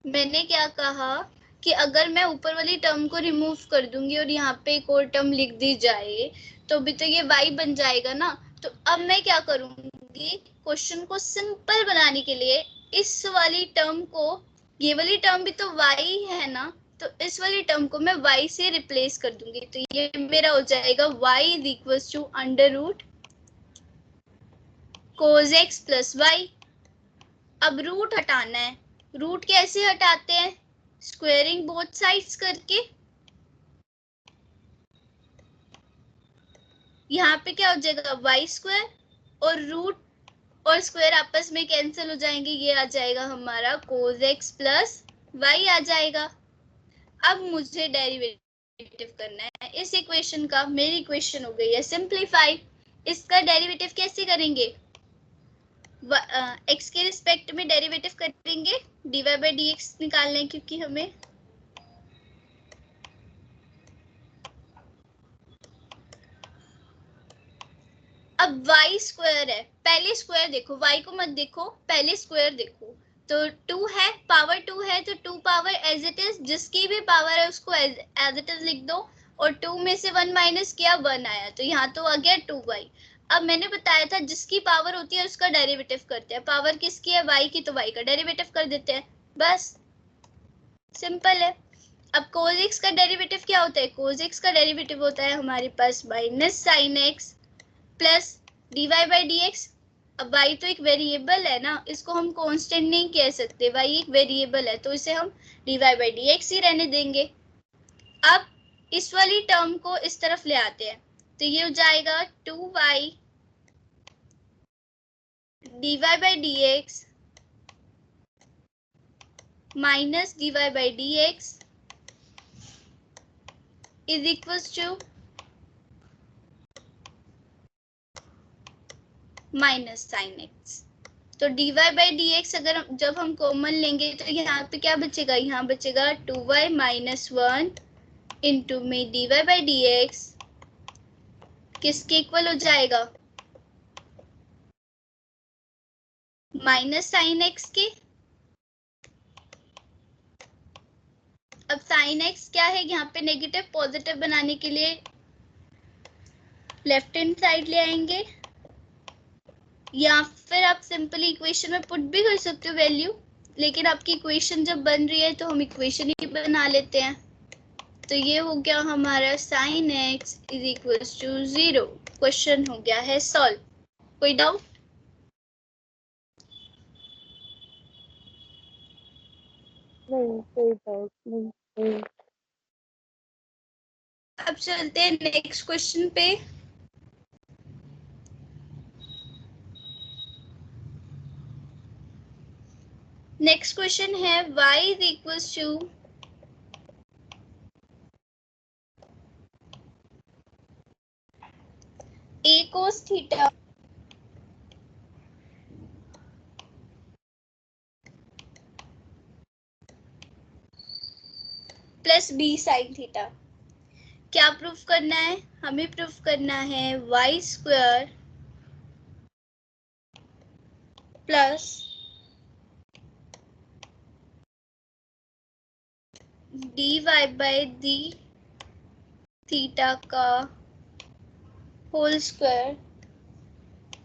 मैंने क्या कहा कि अगर मैं ऊपर वाली टर्म को रिमूव कर दूंगी और यहाँ पे एक और टर्म लिख दी जाए तो भी तो ये y बन जाएगा ना। तो अब मैं क्या करूंगी, क्वेश्चन को सिंपल बनाने के लिए इस वाली टर्म को, ये वाली टर्म भी तो y है ना, तो इस वाली टर्म को मैं y से रिप्लेस कर दूंगी। तो ये मेरा हो जाएगा y = √cos x + y। अब रूट हटाना है, रूट कैसे हटाते हैं, स्क्वेयरिंग बोथ साइड्स करके। यहाँ पे क्या हो जाएगा, y² और रूट और स्क्वायर आपस में कैंसिल हो जाएंगे, ये आ जाएगा हमारा cos x + y आ जाएगा। अब मुझे डेरिवेटिव करना है इस इक्वेशन का। मेरी इक्वेशन हो गई है सिंप्लीफाई। इसका डेरिवेटिव कैसे करेंगे, x के रिस्पेक्ट में डेरिवेटिव करेंगे, dy/dx निकालना है क्योंकि हमें। अब y स्क्वायर है, पहले स्क्वायर देखो, y को मत देखो, पहले स्क्वायर देखो। तो 2 है, पावर 2 है, तो 2 पावर एज इट इज, जिसकी भी पावर है उसको एज इट इज लिख दो, और 2 में से 1 माइनस किया 1 आया, तो यहाँ तो आ गया 2y। अब मैंने बताया था जिसकी पावर होती है उसका डेरिवेटिव करते हैं, पावर किसकी है y की, तो y का डेरिवेटिव कर देते हैं, बस सिंपल है। अब cos x का डेरिवेटिव क्या होता है, cos x का डेरिवेटिव होता है हमारे पास minus sine x plus dy by dx। अब y तो एक वेरिएबल है ना, इसको हम कांस्टेंट नहीं कह सकते, y एक वेरिएबल है, तो इसे हम dy बाई dx ही रहने देंगे। अब इस वाली टर्म को इस तरफ ले आते हैं, तो ये हो जाएगा 2y dy by dx minus dy by dx is equals to minus sine x. तो dy बाई dx अगर जब हम कॉमन लेंगे तो यहाँ पे क्या बचेगा, यहाँ बचेगा 2y माइनस 1 इंटू में dy बाई dx किसके इक्वल हो जाएगा, माइनस साइन एक्स के। अब साइन एक्स क्या है, यहाँ पे नेगेटिव पॉजिटिव बनाने के लिए लेफ्ट हैंड साइड ले आएंगे, या फिर आप सिंपली इक्वेशन में पुट भी कर सकते हो वैल्यू, लेकिन आपकी इक्वेशन जब बन रही है तो हम इक्वेशन ही बना लेते हैं। तो ये हो गया हमारा sine x is equal to 0। Question हो गया है सॉल्व। कोई डाउट? नहीं, कोई डाउट नहीं। अब चलते हैं नेक्स्ट क्वेश्चन पे। नेक्स्ट क्वेश्चन है y is equal to a cos theta plus b sine theta. क्या प्रूफ करना है, हमें प्रूफ करना है y square plus dy by d theta का whole square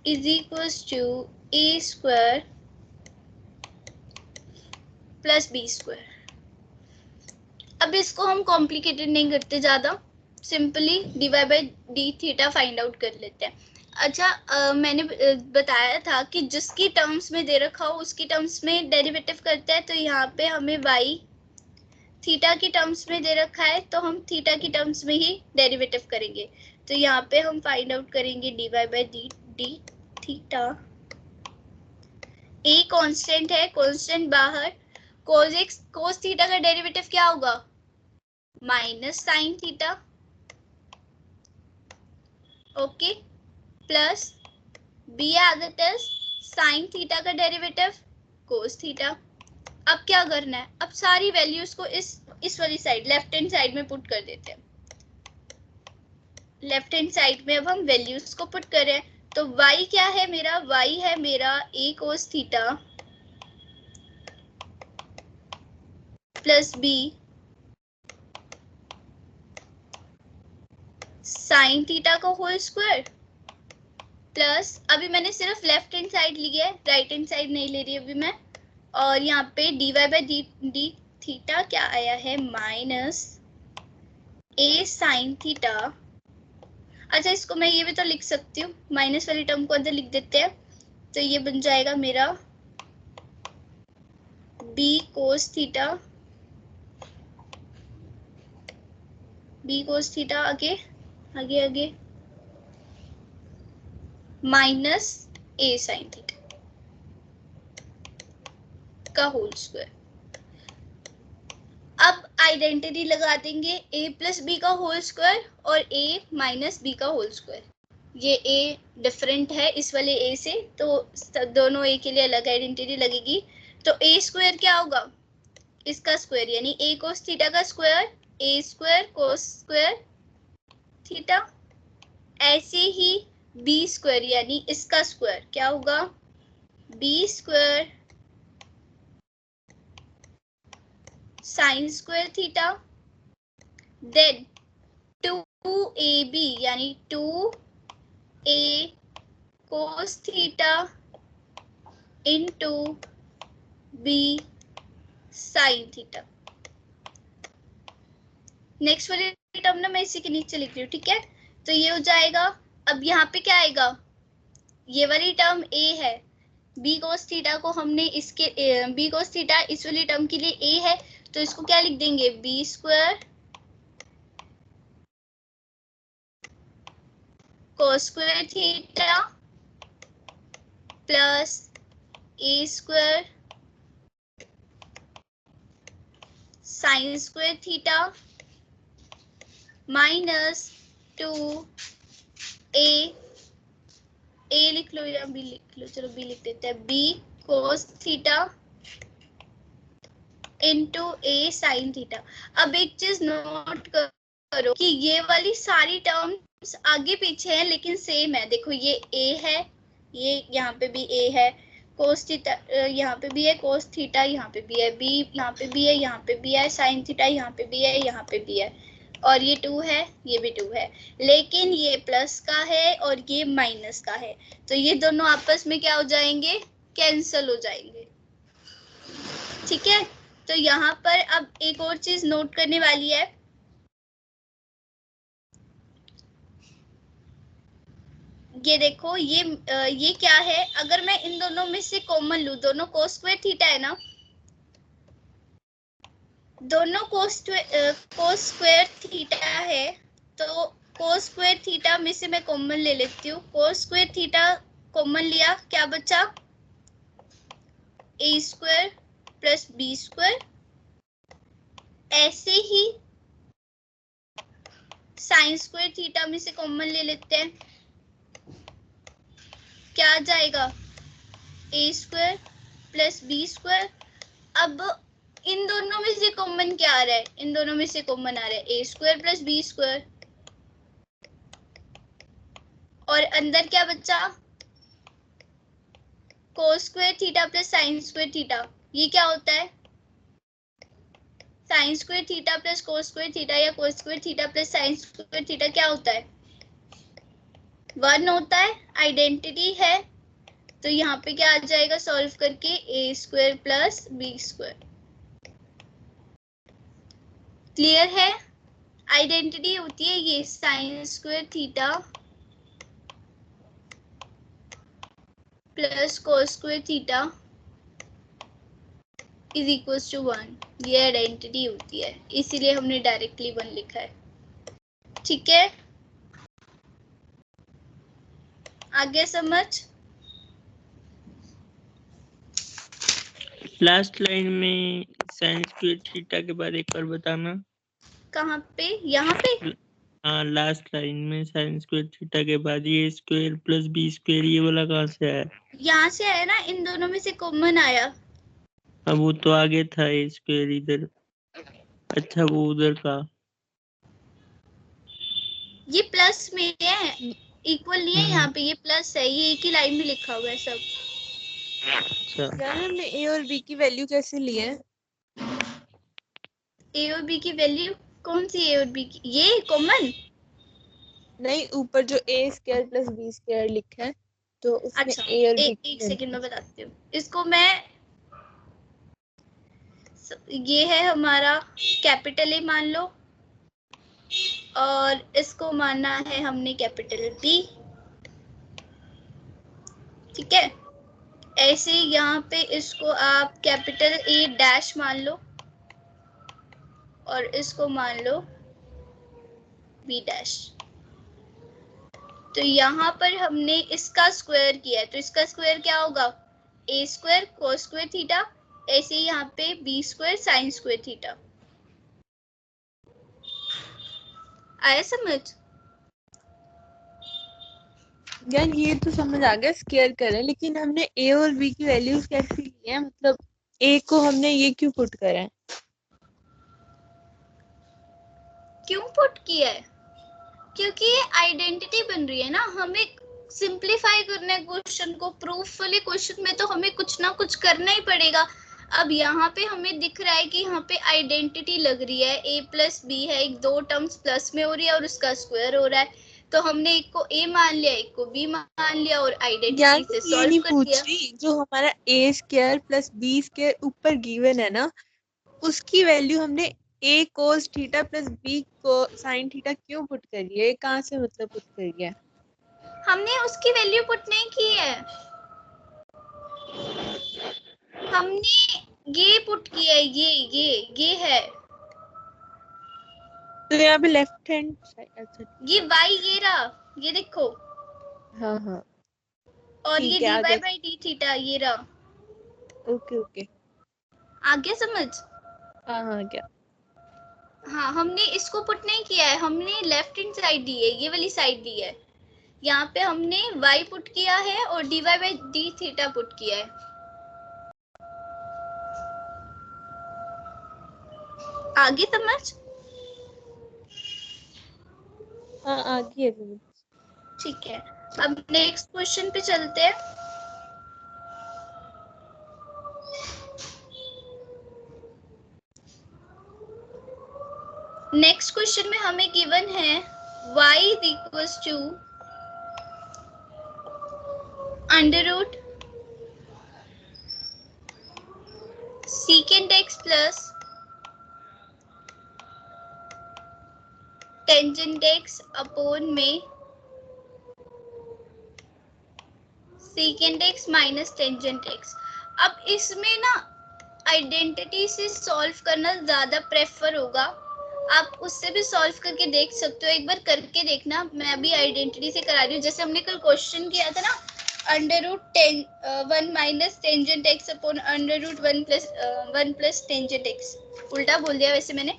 is equals to a square plus b square. अब इसको हम कॉम्प्लिकेटेड नहीं करते ज्यादा, simply dy by d theta find out कर लेते हैं। अच्छा मैंने बताया था कि जिसकी टर्म्स में दे रखा हो उसकी टर्म्स में डेरिवेटिव करते हैं, तो यहाँ पे हमें y थीटा की टर्म्स में दे रखा है तो हम थीटा की टर्म्स में ही डेरिवेटिव करेंगे। तो यहाँ पे हम फाइंड आउट करेंगे dy by d theta. a constant है, कांस्टेंट बाहर, cos थीटा का डेरिवेटिव क्या होगा, minus sine theta, okay, plus b as it is sine theta का डेरिवेटिव cos थीटा। अब क्या करना है, अब सारी वैल्यूज को इस वाली साइड लेफ्ट हैंड साइड में पुट कर देते हैं। लेफ्ट हैंड साइड में अब हम वैल्यूज को पुट कर रहे हैं, तो y क्या है मेरा, y है मेरा a cos theta plus b sine theta का होल स्क्वायर प्लस, अभी मैंने सिर्फ लेफ्ट हैंड साइड ली है, राइट हैंड साइड नहीं ले रही अभी मैं, और यहाँ पे dy बाई डी थीटा क्या आया है, माइनस a साइन थीटा। अच्छा इसको मैं ये भी तो लिख सकती हूँ, माइनस वाली टर्म को अंदर लिख देते हैं, तो ये बन जाएगा मेरा b cos theta, b cos theta आगे आगे आगे माइनस a साइन थीटा का होल स्क्वायर। अब आइडेंटिटी लगा देंगे, a प्लस बी का होल स्क्वायर और a माइनस बी का होल स्क्वायर। ये a डिफरेंट है इस वाले a से, तो दोनों a के लिए अलग आइडेंटिटी लगेगी। तो a स्क्वायर क्या होगा, इसका स्क्वायर यानी a कोस थीटा का square, a square cos square theta. ऐसे ही बी स्क्वायर यानी इसका स्क्वायर क्या होगा, B square sine square theta, then 2ab यानी 2a cos theta into B sine theta. Next वाली टर्म ना मैं इसी के नीचे लिख रही हूँ, ठीक है। तो ये हो जाएगा, अब यहाँ पे क्या आएगा, ये वाली टर्म a है, b cos थीटा को हमने इसके b cos थीटा इस वाली टर्म के लिए a है, तो इसको क्या लिख देंगे, b square cos square theta plus a square sine square theta minus 2a लिख लो या b लिख लो, चलो b लिख देते हैं, b cos theta into a sine theta. अब एक चीज नोट करो कि ये वाली सारी टर्म्स आगे पीछे हैं लेकिन सेम है। देखो ये a है, ये यहाँ पे भी a है, कोस थीटा यहाँ पे भी है, कोस थीटा यहाँ पे भी है, b यहाँ पे भी है, यहाँ पे भी है, साइन थीटा यहाँ पे भी है, यहाँ पे भी है, और ये 2 है, ये भी 2 है, लेकिन ये प्लस का है और ये माइनस का है, तो ये दोनों आपस में क्या हो जाएंगे, कैंसल हो जाएंगे, ठीक है। तो यहाँ पर अब एक और चीज नोट करने वाली है, ये देखो ये क्या है, अगर मैं इन दोनों में से कॉमन लूं, दोनों कोस स्क्वायर थीटा है ना, दोनों कोस स्क्वायर थीटा है, तो कोस स्क्वायर थीटा में से मैं कॉमन ले लेती हूँ, कोस स्क्वायर थीटा कॉमन लिया, क्या बचा, ए स्क्वायर प्लस बी स्क्वायर, ऐसे ही साइन स्क्वायर थीटा में से कॉमन ले लेते हैं, क्या आ जाएगा, ए स्क्वायर प्लस बी स्क्वायर। अब इन दोनों में से कॉमन क्या आ रहा है, इन दोनों में से कॉमन आ रहा है a square plus b square, और अंदर क्या बचा, cos square theta plus sine square theta. ये क्या होता है, sine square theta plus cos square theta या cos square theta plus sine square theta क्या होता है, 1 होता है, आइडेंटिटी है। तो यहाँ पे क्या आ जाएगा सॉल्व करके, a square plus b square. Clear है, आइडेंटिटी होती है ये sine square theta plus cos square theta is equals to 1, ये आइडेंटिटी होती है, इसीलिए हमने डायरेक्टली 1 लिखा है, ठीक है। आगे समझ, लास्ट लाइन में साइन स्क्वायर थीटा के बाद एक बार बताना। कहाँ पे, यहाँ पे, हाँ लास्ट लाइन में साइन स्क्वायर थीटा के बाद ये स्क्वायर प्लस बी स्क्वायर, ये वाला कहाँ से आया, यहाँ से आया ना, इन दोनों में से कॉमन आया। अब वो तो आगे था ए स्क्वायर इधर, अच्छा वो उधर का, ये प्लस में है, इक्वल नहीं है, यहाँ पे ये प्लस है, ये एक ही लाइन में लिखा हुआ है सब। अच्छा यार हमने ए और बी की वैल्यू कैसे ली है, ए और बी की वैल्यू कौन सी, ए और बी की, ये कॉमन, नहीं ऊपर जो ए स्क्वायर प्लस बी स्क्वायर लिखा है तो उसमें अच्छा ए और बी एक सेकंड में बताती हूँ इसको मैं, ये है हमारा कैपिटल ए मान लो, और इसको मानना है हमने कैपिटल बी, ठीक है। ऐसे यहाँ पे इसको आप कैपिटल ए डैश मान लो और इसको मान लो बी डैश। तो यहाँ पर हमने इसका स्क्वायर किया है, तो इसका स्क्वायर क्या होगा, A square cos square theta, ऐसे ही यहाँ पे B square sine square theta. आया समझ, यार ये तो समझ आ गया स्क्वायर करें, लेकिन हमने ए और बी की वैल्यूज कैसे ली है, मतलब ए को हमने ये क्यों पुट करा है, क्यों पुट किया है, क्योंकि ये आइडेंटिटी बन रही है ना, हमें सिंप्लीफाई करना है क्वेश्चन को। प्रूफ वाले क्वेश्चन में तो हमें कुछ ना कुछ करना ही पड़ेगा। अब यहाँ पे हमें दिख रहा है कि यहाँ पे आइडेंटिटी लग रही है, a प्लस बी है, एक दो टर्म्स प्लस में हो रही है और उसका स्क्वायर हो रहा है, तो हमने एक को a मान लिया, एक को b मान लिया और आइडेंटिटी से ये सॉल्व नहीं कर पूछ दिया। रही, जो हमारा a square plus b square ऊपर गिवन है ना, उसकी वैल्यू हमने a cos theta plus b को sin थीटा क्यों पुट करी है? कहाँ से मतलब पुट करी है? हमने उसकी वैल्यू पुट नहीं की है, हमने ये पुट किया है, ये है, तो यहाँ पे लेफ्ट हैंड साइड, अच्छा ये y ये रहा, ये देखो, हाँ हाँ और ये ठीक है, dy आगे। बाई डी थीटा ये रहा। ओके ओके, आगे समझ? हाँ क्या? हाँ, हमने इसको पुट नहीं किया है, हमने लेफ्ट हैंड साइड दी है, ये वाली साइड दी है। यहाँ पे हमने y पुट किया है और dy by d theta put किया है। आगे समझ? हाँ आगे है। ठीक है, अब नेक्स्ट क्वेश्चन पे चलते हैं। नेक्स्ट क्वेश्चन में हमें गिवन है y is equals to under root secant x plus tangent x upon में secant x minus tangent x। अब इसमें ना आइडेंटिटी से सॉल्व करना ज्यादा प्रेफर होगा, आप उससे भी सॉल्व करके देख सकते हो, एक बार करके देखना। मैं अभी आइडेंटिटी से करा रही हूँ, जैसे हमने कल क्वेश्चन किया था ना, under root 1 minus tangent x upon under root 1 plus tangent x. उल्टा बोल दिया वैसे मैंने।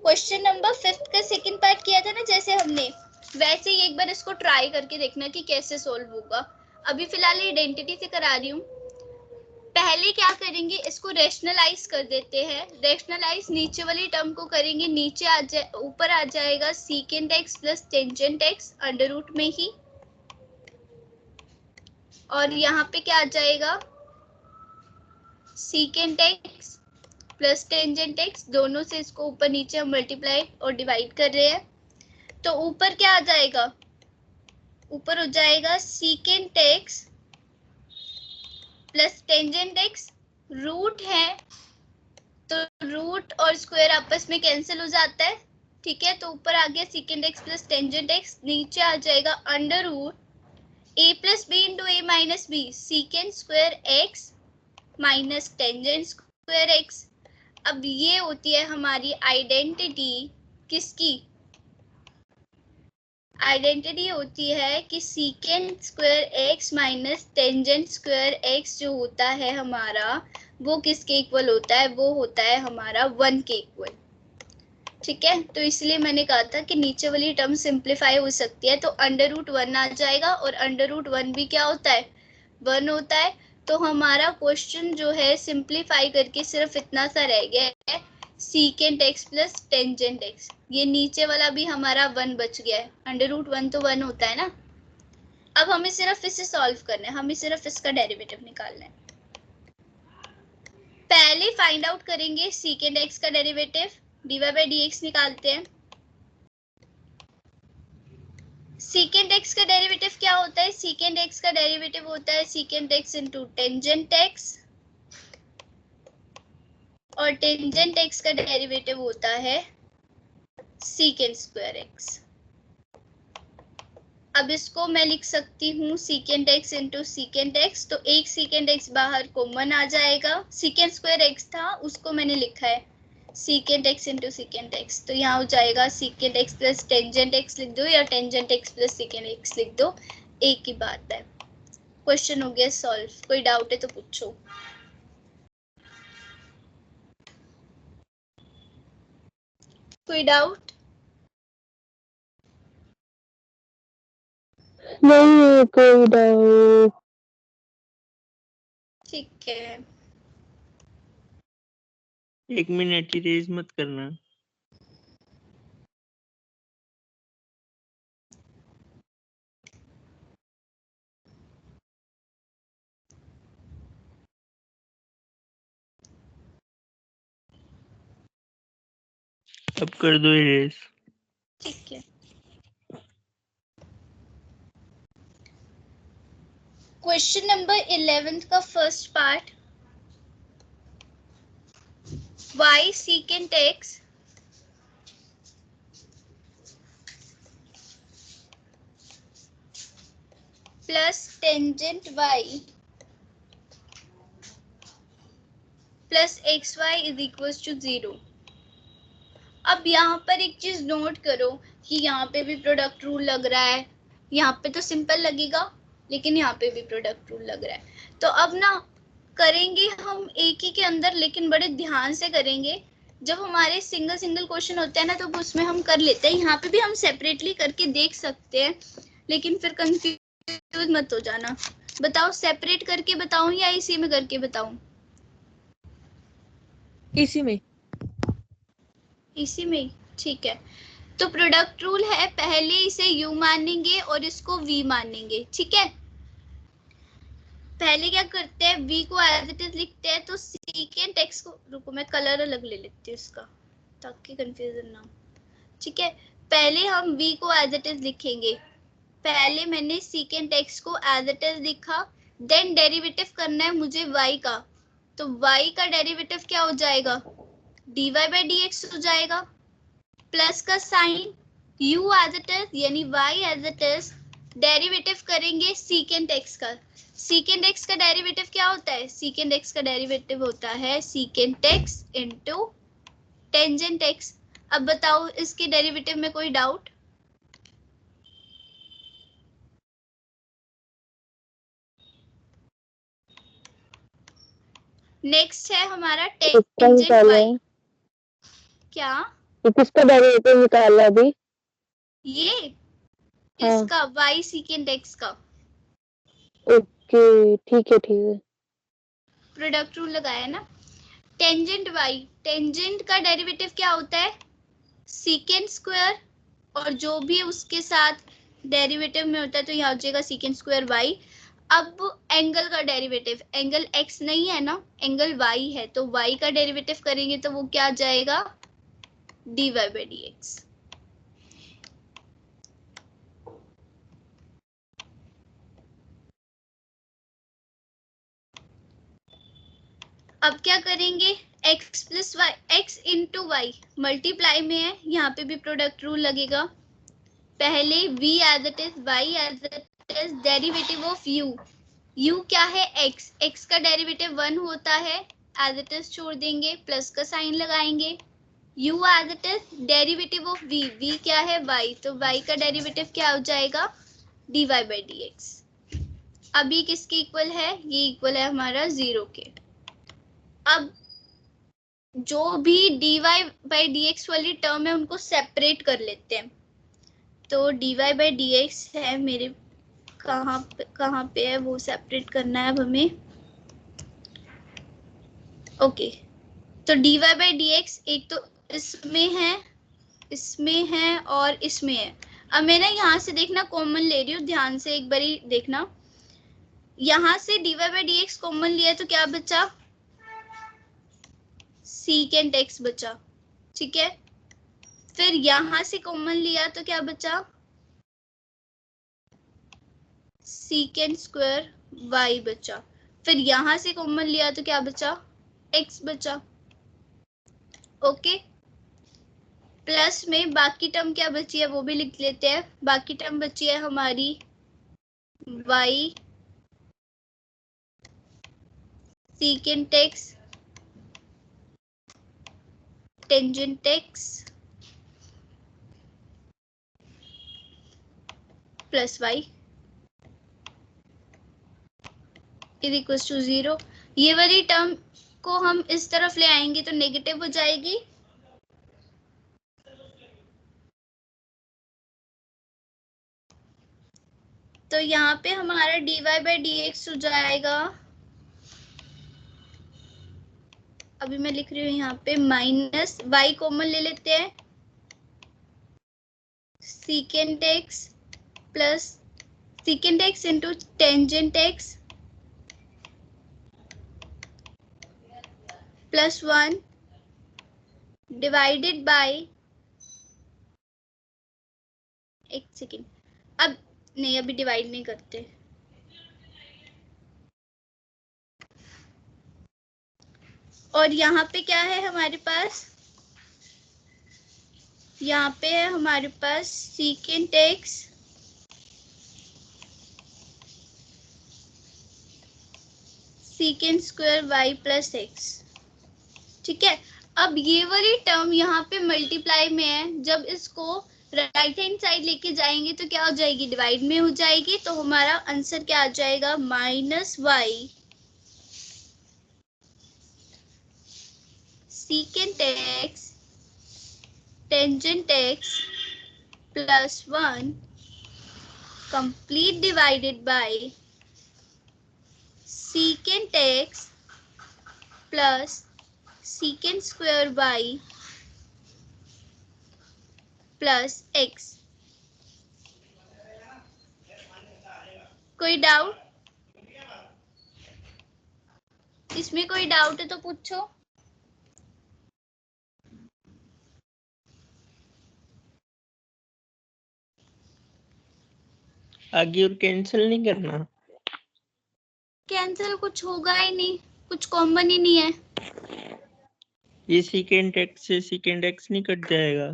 क्वेश्चन नंबर 5 का सेकंड पार्ट किया था ना जैसे हमने, वैसे ही एक बार इसको ट्राई करके देखना कि कैसे सॉल्व होगा। अभी फिलहाल आइडेंटिटी से करा रही हूँ। पहले क्या करेंगे, इसको रेशनलाइज कर देते हैं। रेशनलाइज नीचे वाली टर्म को करेंगे, नीचे आ जाए, ऊपर आ जाएगा secant x plus tangent x under root में ही, और यहाँ पे क्या आ जाएगा secant x plus tangent x, दोनों से इसको ऊपर नीचे हम मल्टीप्लाई और डिवाइड कर रहे हैं, तो ऊपर क्या आ जाएगा, ऊपर हो जाएगा secant x plus tangent x, root है तो रूट और स्क्वायर आपस में कैंसिल हो जाता है, ठीक है। तो ऊपर आ गया secant x plus tangent x, नीचे आ जाएगा under root a plus b into a minus b, secant square x minus tangent square x. अब ये होती है हमारी आइडेंटिटी, किसकी आइडेंटिटी होती है कि secant square x minus tangent square x जो होता है हमारा, वो किसके इक्वल होता है, वो होता है हमारा 1 के इक्वल, ठीक है। तो इसलिए मैंने कहा था कि नीचे वाली टर्म सिंप्लीफाई हो सकती है, तो अंडर रूट 1 आ जाएगा, और अंडर रूट 1 भी क्या होता है, 1 होता है। तो हमारा क्वेश्चन जो है सिंप्लीफाई करके सिर्फ इतना सा रह गया है, secant x plus tangent x, ये नीचे वाला भी हमारा 1 बच गया है, अंडर रूट 1 तो 1 होता है ना। अब हमें सिर्फ इसे सॉल्व करना है, हमें सिर्फ इसका डेरिवेटिव निकालना है। पहले फाइंड आउट करेंगे सीकेंट एक्स का डेरिवेटिव, dy बाई dx निकालते हैं। सीकेंट एक्स का डेरिवेटिव क्या होता है, सीकेंट एक्स का डेरिवेटिव होता है secant x into tangent x, और टेंजेंट एक्स का डेरिवेटिव होता है सीकेंट स्क्वायर एक्स। अब इसको मैं लिख सकती हूँ secant x into secant x, तो एक सीकेंट एक्स बाहर कॉमन आ जाएगा, सीकेंट स्क्वायर एक्स था उसको मैंने लिखा है secant x into secant x, तो यहाँ हो जाएगा secant x plus tangent x लिख दो या tangent x plus secant x लिख दो, एक ही बात है। क्वेश्चन हो गया सॉल्व। कोई डाउट है तो पूछो। कोई डाउट? नहीं कोई डाउट। ठीक है, 1 मिनट, इरेज मत करना। अब कर दो इरेज। ठीक है। क्वेश्चन नंबर 11 का first part, y secant x plus tangent y plus x y is equal to 0। अब यहाँ पर एक चीज नोट करो कि यहाँ पे भी प्रोडक्ट रूल लग रहा है, यहाँ पे तो सिंपल लगेगा लेकिन यहाँ पे भी प्रोडक्ट रूल लग रहा है। तो अब ना करेंगे हम एक ही के अंदर, लेकिन बड़े ध्यान से करेंगे। जब हमारे सिंगल सिंगल क्वेश्चन होते हैं ना, तो उसमें हम कर लेते हैं। यहाँ पे भी हम सेपरेटली करके देख सकते हैं, लेकिन फिर कंफ्यूज मत हो जाना। बताओ सेपरेट करके बताऊं या इसी में करके बताऊं? इसी में। इसी में, ठीक है। तो प्रोडक्ट रूल है, पहले इसे u मानेंगे और इसको v मानेंगे, ठीक है। पहले क्या करते हैं, v को एज इट इज लिखते हैं, तो सीकेंट x को, रुको मैं कलर अलग ले लेती हूँ इसका ताकि कंफ्यूजन ना हो, ठीक है। पहले हम v को एज इट इज लिखेंगे। पहले मैंने सीकेंट x को एज इट इज लिखा, देन डेरिवेटिव करना है मुझे y का। तो y का डेरिवेटिव क्या हो जाएगा, dy by dx हो जाएगा, प्लस का sign u as it is यानी y as it is, derivative करेंगे सीकेंट x का। सीकेंट x का डेरिवेटिव क्या होता है, सीकेंट x का डेरिवेटिव होता है secant x into tangent x। अब बताओ इसके डेरिवेटिव में कोई डाउट? नेक्स्ट है हमारा टेंजेंट y। क्या किसका डेरिवेटिव निकालना अभी? ये हाँ। इसका y सीकेंट x का। ओके ठीक है। प्रोडक्ट रूल लगाया ना। टेंजेंट y, टेंजेंट का डेरिवेटिव क्या होता है, सीकेंट स्क्वायर, और जो भी उसके साथ डेरिवेटिव में होता है तो यहाँ हो जाएगा सीकेंट स्क्वायर y। अब एंगल का डेरिवेटिव, एंगल x नहीं है ना, एंगल y है, तो y का डेरिवेटिव करेंगे तो वो क्या आ जाएगा, dy by dx। अब क्या करेंगे, x plus y, x into y multiply में है, यहाँ पे भी प्रोडक्ट रूल लगेगा। पहले v as it is, y as it is, derivative of u, u क्या है x, x का डेरिवेटिव 1 होता है, एज इट इज छोड़ देंगे, प्लस का साइन लगाएंगे। u as it is, derivative of v, v क्या है y, तो y का डेरिवेटिव क्या हो जाएगा, dy by dx। अब ये किसके इक्वल है, ये इक्वल है हमारा 0 के। अब जो भी dy by dx वाली टर्म है उनको सेपरेट कर लेते हैं। तो dy by dx है मेरे, कहाँ पे है वो सेपरेट करना है अब हमें। ओके, तो dy by dx एक तो इसमें है और इसमें है। अब मैं ना यहाँ से देखना कॉमन ले रही हूँ, ध्यान से एक बारी देखना। यहाँ से dy by dx कॉमन लिया तो क्या बचा, सीकेंट x बचा, ठीक है। फिर यहाँ से कॉमन लिया तो क्या बचा, सीकेंट स्क्वायर y बचा। फिर यहाँ से कॉमन लिया तो क्या बचा, x बचा। ओके, प्लस में बाकी टर्म क्या बची है वो भी लिख लेते हैं। बाकी टर्म बची है हमारी y secant x tangent x plus y is equal to 0। ये वाली टर्म को हम इस तरफ ले आएंगे तो नेगेटिव हो जाएगी, तो यहाँ पे हमारा dy by dx हो जाएगा, अभी मैं लिख रही हूँ यहाँ पे माइनस y कॉमन ले लेते हैं, secant x plus secant x into tangent x plus 1 divided by एक सेकेंड, अब नहीं, अभी डिवाइड नहीं करते। और यहाँ पे क्या है हमारे पास, यहाँ पे है हमारे पास secant x secant square y plus x. ठीक है, अब ये वाली टर्म यहाँ पे मल्टीप्लाई में है, जब इसको राइट हैंड साइड लेके जाएंगे तो क्या हो जाएगी, डिवाइड में हो जाएगी। तो हमारा आंसर क्या आ जाएगा, minus y secant x tangent x plus 1 complete divided by secant x plus secant square y plus x। कोई डाउट, इसमें कोई डाउट है तो पूछो। आगे और कैंसिल नहीं करना? कैंसिल कुछ होगा ही नहीं, कुछ कॉमन ही नहीं है। ये सीकेंट एक्स से सीकेंट एक्स नहीं कट जाएगा?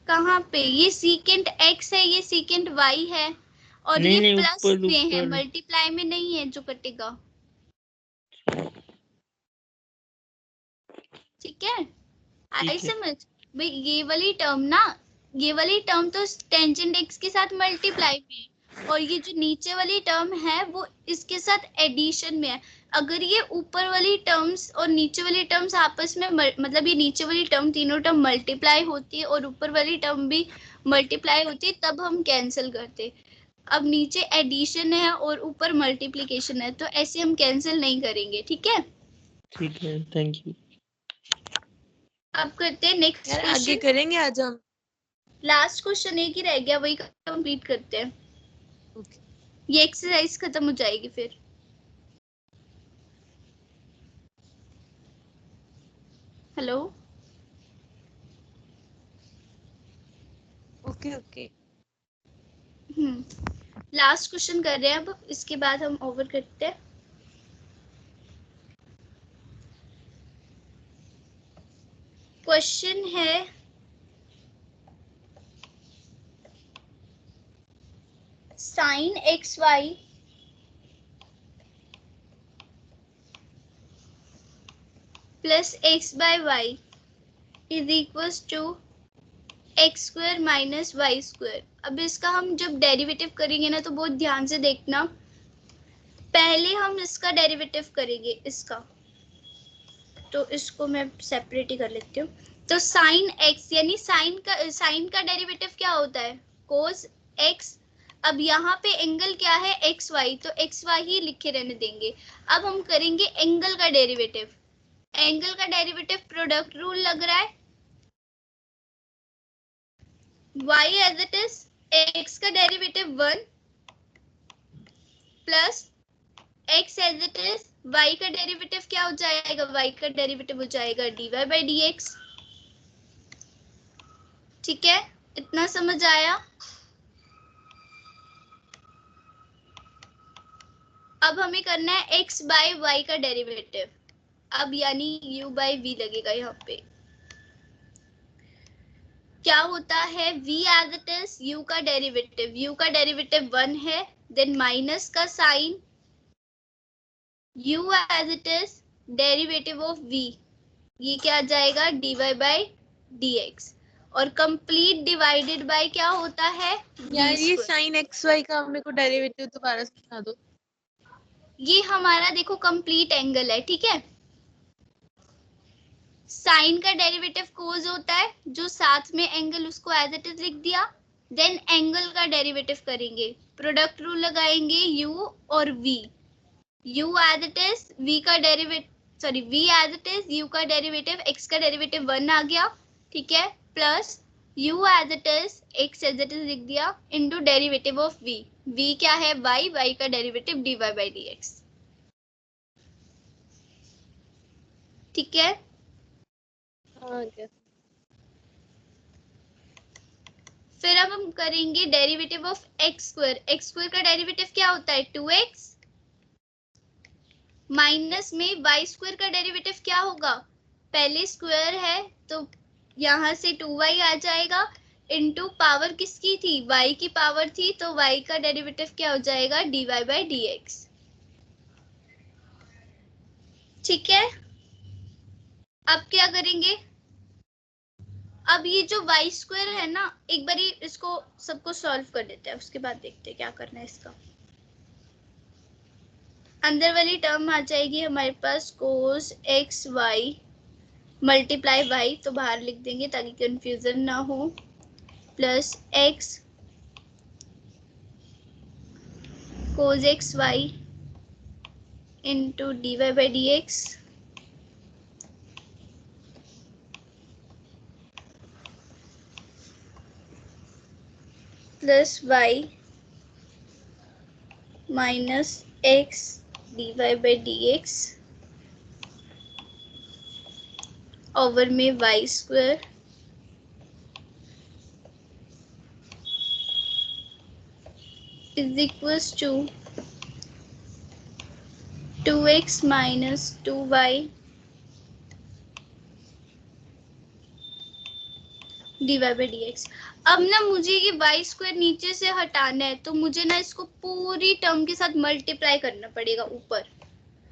कहाँ पे, ये सीकेंट x है, ये सीकेंट y है, और नहीं ये नहीं, प्लस ऊपर में है, ऊपर। मल्टीप्लाई में नहीं है जो कटेगा। ठीक है, आई ठीक है। समझ भाई। ये वाली टर्म ना, ये वाली टर्म तो टेंजेंट x के साथ मल्टीप्लाई में है, और ये जो नीचे वाली टर्म है वो इसके साथ एडिशन में है। अगर ये ऊपर वाली टर्म्स और नीचे वाली टर्म्स आपस में मतलब ये नीचे वाली टर्म, तीनों टर्म मल्टीप्लाई होती है और ऊपर वाली टर्म भी मल्टीप्लाई होती है, तब हम कैंसिल करते। अब नीचे एडिशन है और ऊपर मल्टीप्लीकेशन है, तो ऐसे हम कैंसिल नहीं करेंगे। ठीक है, ठीक है, थैंक यू। अब करते हैं नेक्स्ट यार आगे क्वेश्चन। करेंगे आज हम। लास्ट क्वेश्चन एक ही रह गया, वही कंप्लीट करते हैं। ओके। ये एक्सरसाइज खत्म हो जाएगी फिर। Hello, okay okay. Last question कर रहे हैं अब, इसके बाद हम ओवर करते हैं। क्वेश्चन है sine x y plus x by y is equal to x square minus y square. अब इसका हम जब डेरिवेटिव करेंगे ना, तो बहुत ध्यान से देखना। पहले हम इसका डेरिवेटिव करेंगे, इसका, तो इसको मैं सेपरेट ही कर लेती हूँ। तो साइन एक्स यानी साइन का डेरिवेटिव क्या होता है, कोस एक्स। अब यहाँ पे एंगल क्या है, एक्स वाई, तो एक्स वाई ही लिखे रहने देंगे। अब हम करेंगे एंगल का डेरिवेटिव। एंगल का डेरिवेटिव प्रोडक्ट रूल लग रहा है, y as it is, x का derivative 1 plus x as it is, y का डेरिवेटिव क्या हो जाएगा, y का डेरिवेटिव हो जाएगा dy बाई dx। ठीक है, इतना समझ आया। अब हमें करना है x बाय y का डेरिवेटिव। अब यानी u बाय v लगेगा यहाँ पे। क्या होता है, v as it is, u का डेरिवेटिव, u का डेरिवेटिव 1 है, देन माइनस का sign, u as it is derivative of v, ये क्या आ जाएगा, dy बाय dx, और कंप्लीट डिवाइडेड बाय क्या होता है, v यार ये स्क्वायर। साइन एक्स वाई का मेरे को डेरिवेटिव दोबारा समझा दो। ये हमारा देखो कंप्लीट एंगल है। ठीक है, साइन का डेरिवेटिव कोस होता है, जो साथ में एंगल उसको एज इट इज लिख दिया। देन एंगल का डेरिवेटिव करेंगे, प्रोडक्ट रूल लगाएंगे, u और v। u as it is, v का derivative, sorry v as it is, u का डेरिवेटिव, x का डेरिवेटिव 1 आ गया। ठीक है, plus u as it is, x as it is लिख दिया, into derivative of v। v क्या है, y, y का डेरिवेटिव dy बाई dx। ठीक है, हाँ क्या। फिर अब हम करेंगे derivative of x square. X square का डेरिवेटिव क्या होता है 2x, माइनस में वाई स्क्वायर का डेरिवेटिव क्या होगा, पहले स्क्वायर है तो यहाँ से 2y आ जाएगा, इनटू पावर किसकी थी, y की पावर थी, तो y का डेरिवेटिव क्या हो जाएगा dy बाई dx। ठीक है, अब क्या करेंगे, अब ये जो वाई स्क्वायर है ना, एक बार इसको सबको सॉल्व कर देते हैं, उसके बाद देखते हैं क्या करना है इसका। अंदर वाली टर्म आ जाएगी हमारे पास cos x y multiply y, तो बाहर लिख देंगे ताकि कंफ्यूजन ना हो, plus x cos x y into d y by d x plus y minus x d y by d x over में y square is equals to 2x minus 2y dy by d x. अब ना मुझे ये वाई स्क्वायर नीचे से हटाना है, तो मुझे ना इसको पूरी टर्म के साथ मल्टीप्लाई करना पड़ेगा ऊपर,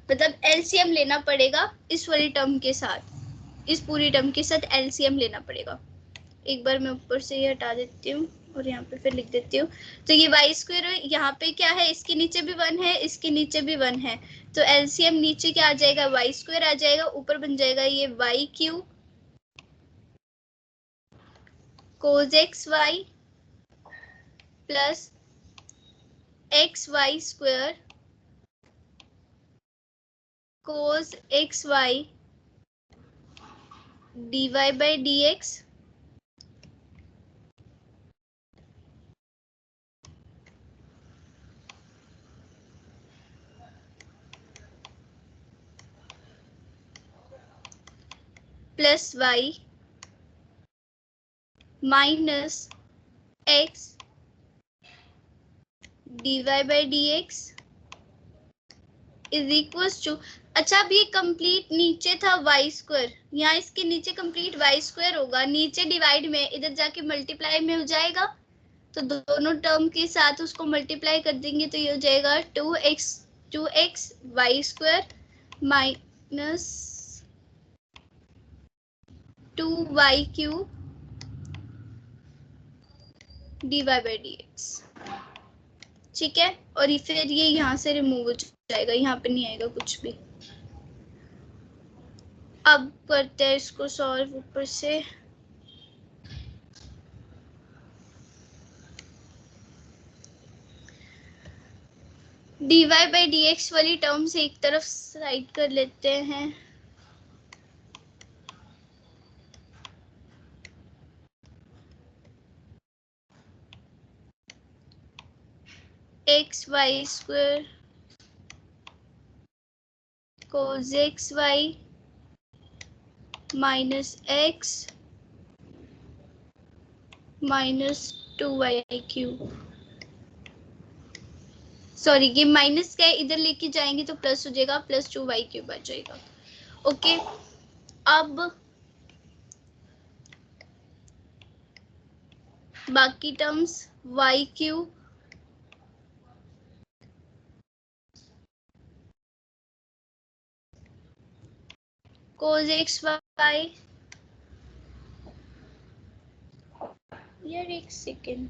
मतलब एलसीएम लेना पड़ेगा इस वाली टर्म के साथ, इस पूरी टर्म के साथ एलसीएम लेना पड़ेगा। एक बार मैं ऊपर से ये हटा देती हूँ और यहाँ पे फिर लिख देती हूँ, तो ये वाई स्क्वायर यहाँ पे क्या है, इसके नीचे भी 1 है, इसके नीचे भी 1 है, तो एलसीएम नीचे क्या आ जाएगा वाई स्क्वायर आ जाएगा, ऊपर बन जाएगा ये y cube cos x y plus x y square cos x y d y by d x plus y minus x d y by d x is equals to, अच्छा अब ये कंप्लीट नीचे था वाई स्क्वायर, यहाँ इसके नीचे कंप्लीट वाई स्क्वायर होगा, नीचे डिवाइड में इधर जाके मल्टीप्लाई में हो जाएगा, तो दोनों टर्म के साथ उसको मल्टीप्लाई कर देंगे, तो ये हो जाएगा 2x y square minus 2y cube d y by d x. ठीक है, और फिर ये यहाँ से रिमूव हो जाएगा, यहाँ पे नहीं आएगा कुछ भी। अब करते हैं इसको सॉल्व ऊपर से, d y by d x वाली टर्म से एक तरफ साइड कर लेते हैं, x y square cos x y minus x minus 2y cube, sorry ये माइनस क्या है, इधर लेके जाएंगे तो प्लस हो जाएगा, प्लस 2y क्यूब आ जाएगा। ओके, अब बाकी terms y cube cos x y, यार एक सेकेंड,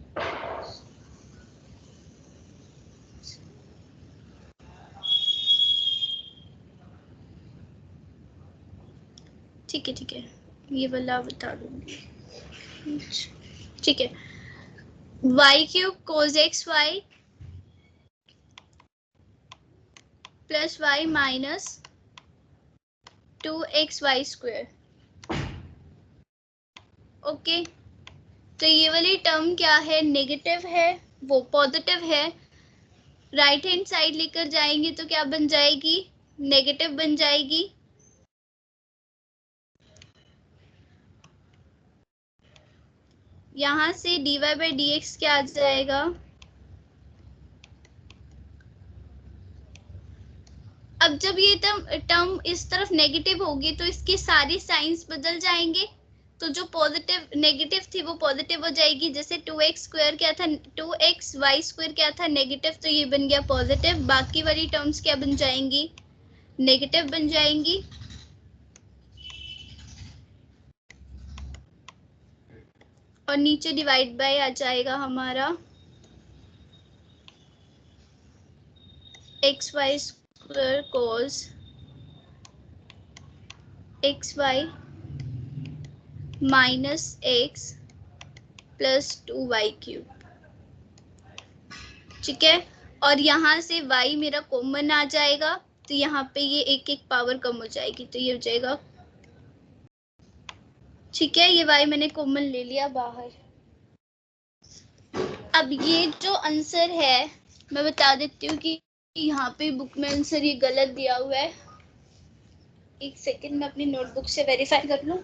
ठीक है ये वाला बता दूंगी, ठीक है, y cube cos x y plus y minus 2xy square. Okay, तो ये वाली टर्म क्या है, नेगेटिव है, वो पॉजिटिव है, राइट हैंड साइड लेकर जाएंगे तो क्या बन जाएगी, नेगेटिव बन जाएगी, यहाँ से dy बाई dx क्या आ जाएगा? अब जब ये टर्म इस तरफ नेगेटिव होगी तो इसकी सारी साइंस बदल जाएंगे, तो जो पॉजिटिव नेगेटिव थी वो पॉजिटिव हो जाएगी। जैसे 2x स्क्वायर क्या था, 2xy स्क्वायर क्या था, नेगेटिव, तो ये बन गया पॉजिटिव। बाकी वाली टर्म्स क्या बन जाएंगी? नेगेटिव बन जाएंगी। और नीचे डिवाइड बाय आ जाएगा हमारा xy square cos xy minus x plus 2y cube. ठीक है, और यहाँ से y मेरा कॉमन आ जाएगा, तो यहाँ पे ये एक एक पावर कम हो जाएगी, तो ये हो जाएगा। ठीक है, ये y मैंने कॉमन ले लिया बाहर। अब ये जो आंसर है मैं बता देती हूँ कि यहाँ पे बुक में आंसर ये गलत दिया हुआ है। एक सेकंड मैं अपनी नोटबुक से वेरीफाई कर लूँ।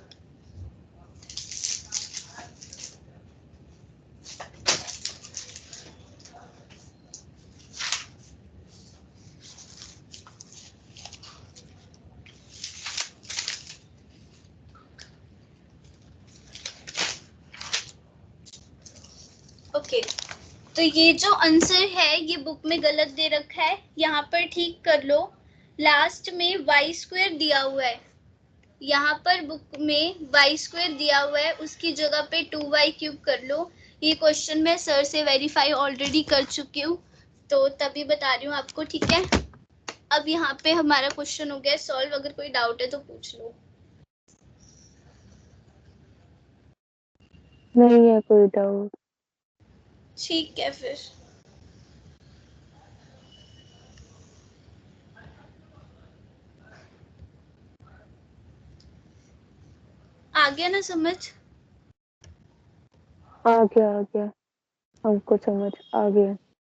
ओके, तो ये जो आंसर है ये बुक में गलत दे रखा है, यहाँ पर ठीक कर लो। लास्ट में y स्क्वायर दिया हुआ है, यहाँ पर बुक में y स्क्वायर दिया हुआ है, उसकी जगह पे 2y क्यूब कर लो। ये क्वेश्चन मैं सर से वेरीफाई ऑलरेडी कर चुकी हूँ, तो तभी बता रही हूँ आपको। ठीक है, अब यहाँ पे हमारा क्वेश्चन हो गया सॉल्व। अगर कोई डाउट है तो पूछ लो। नहीं है कोई डाउट। ठीक है, फिर आ गया ना समझ? आ गया हमको समझ आ गया।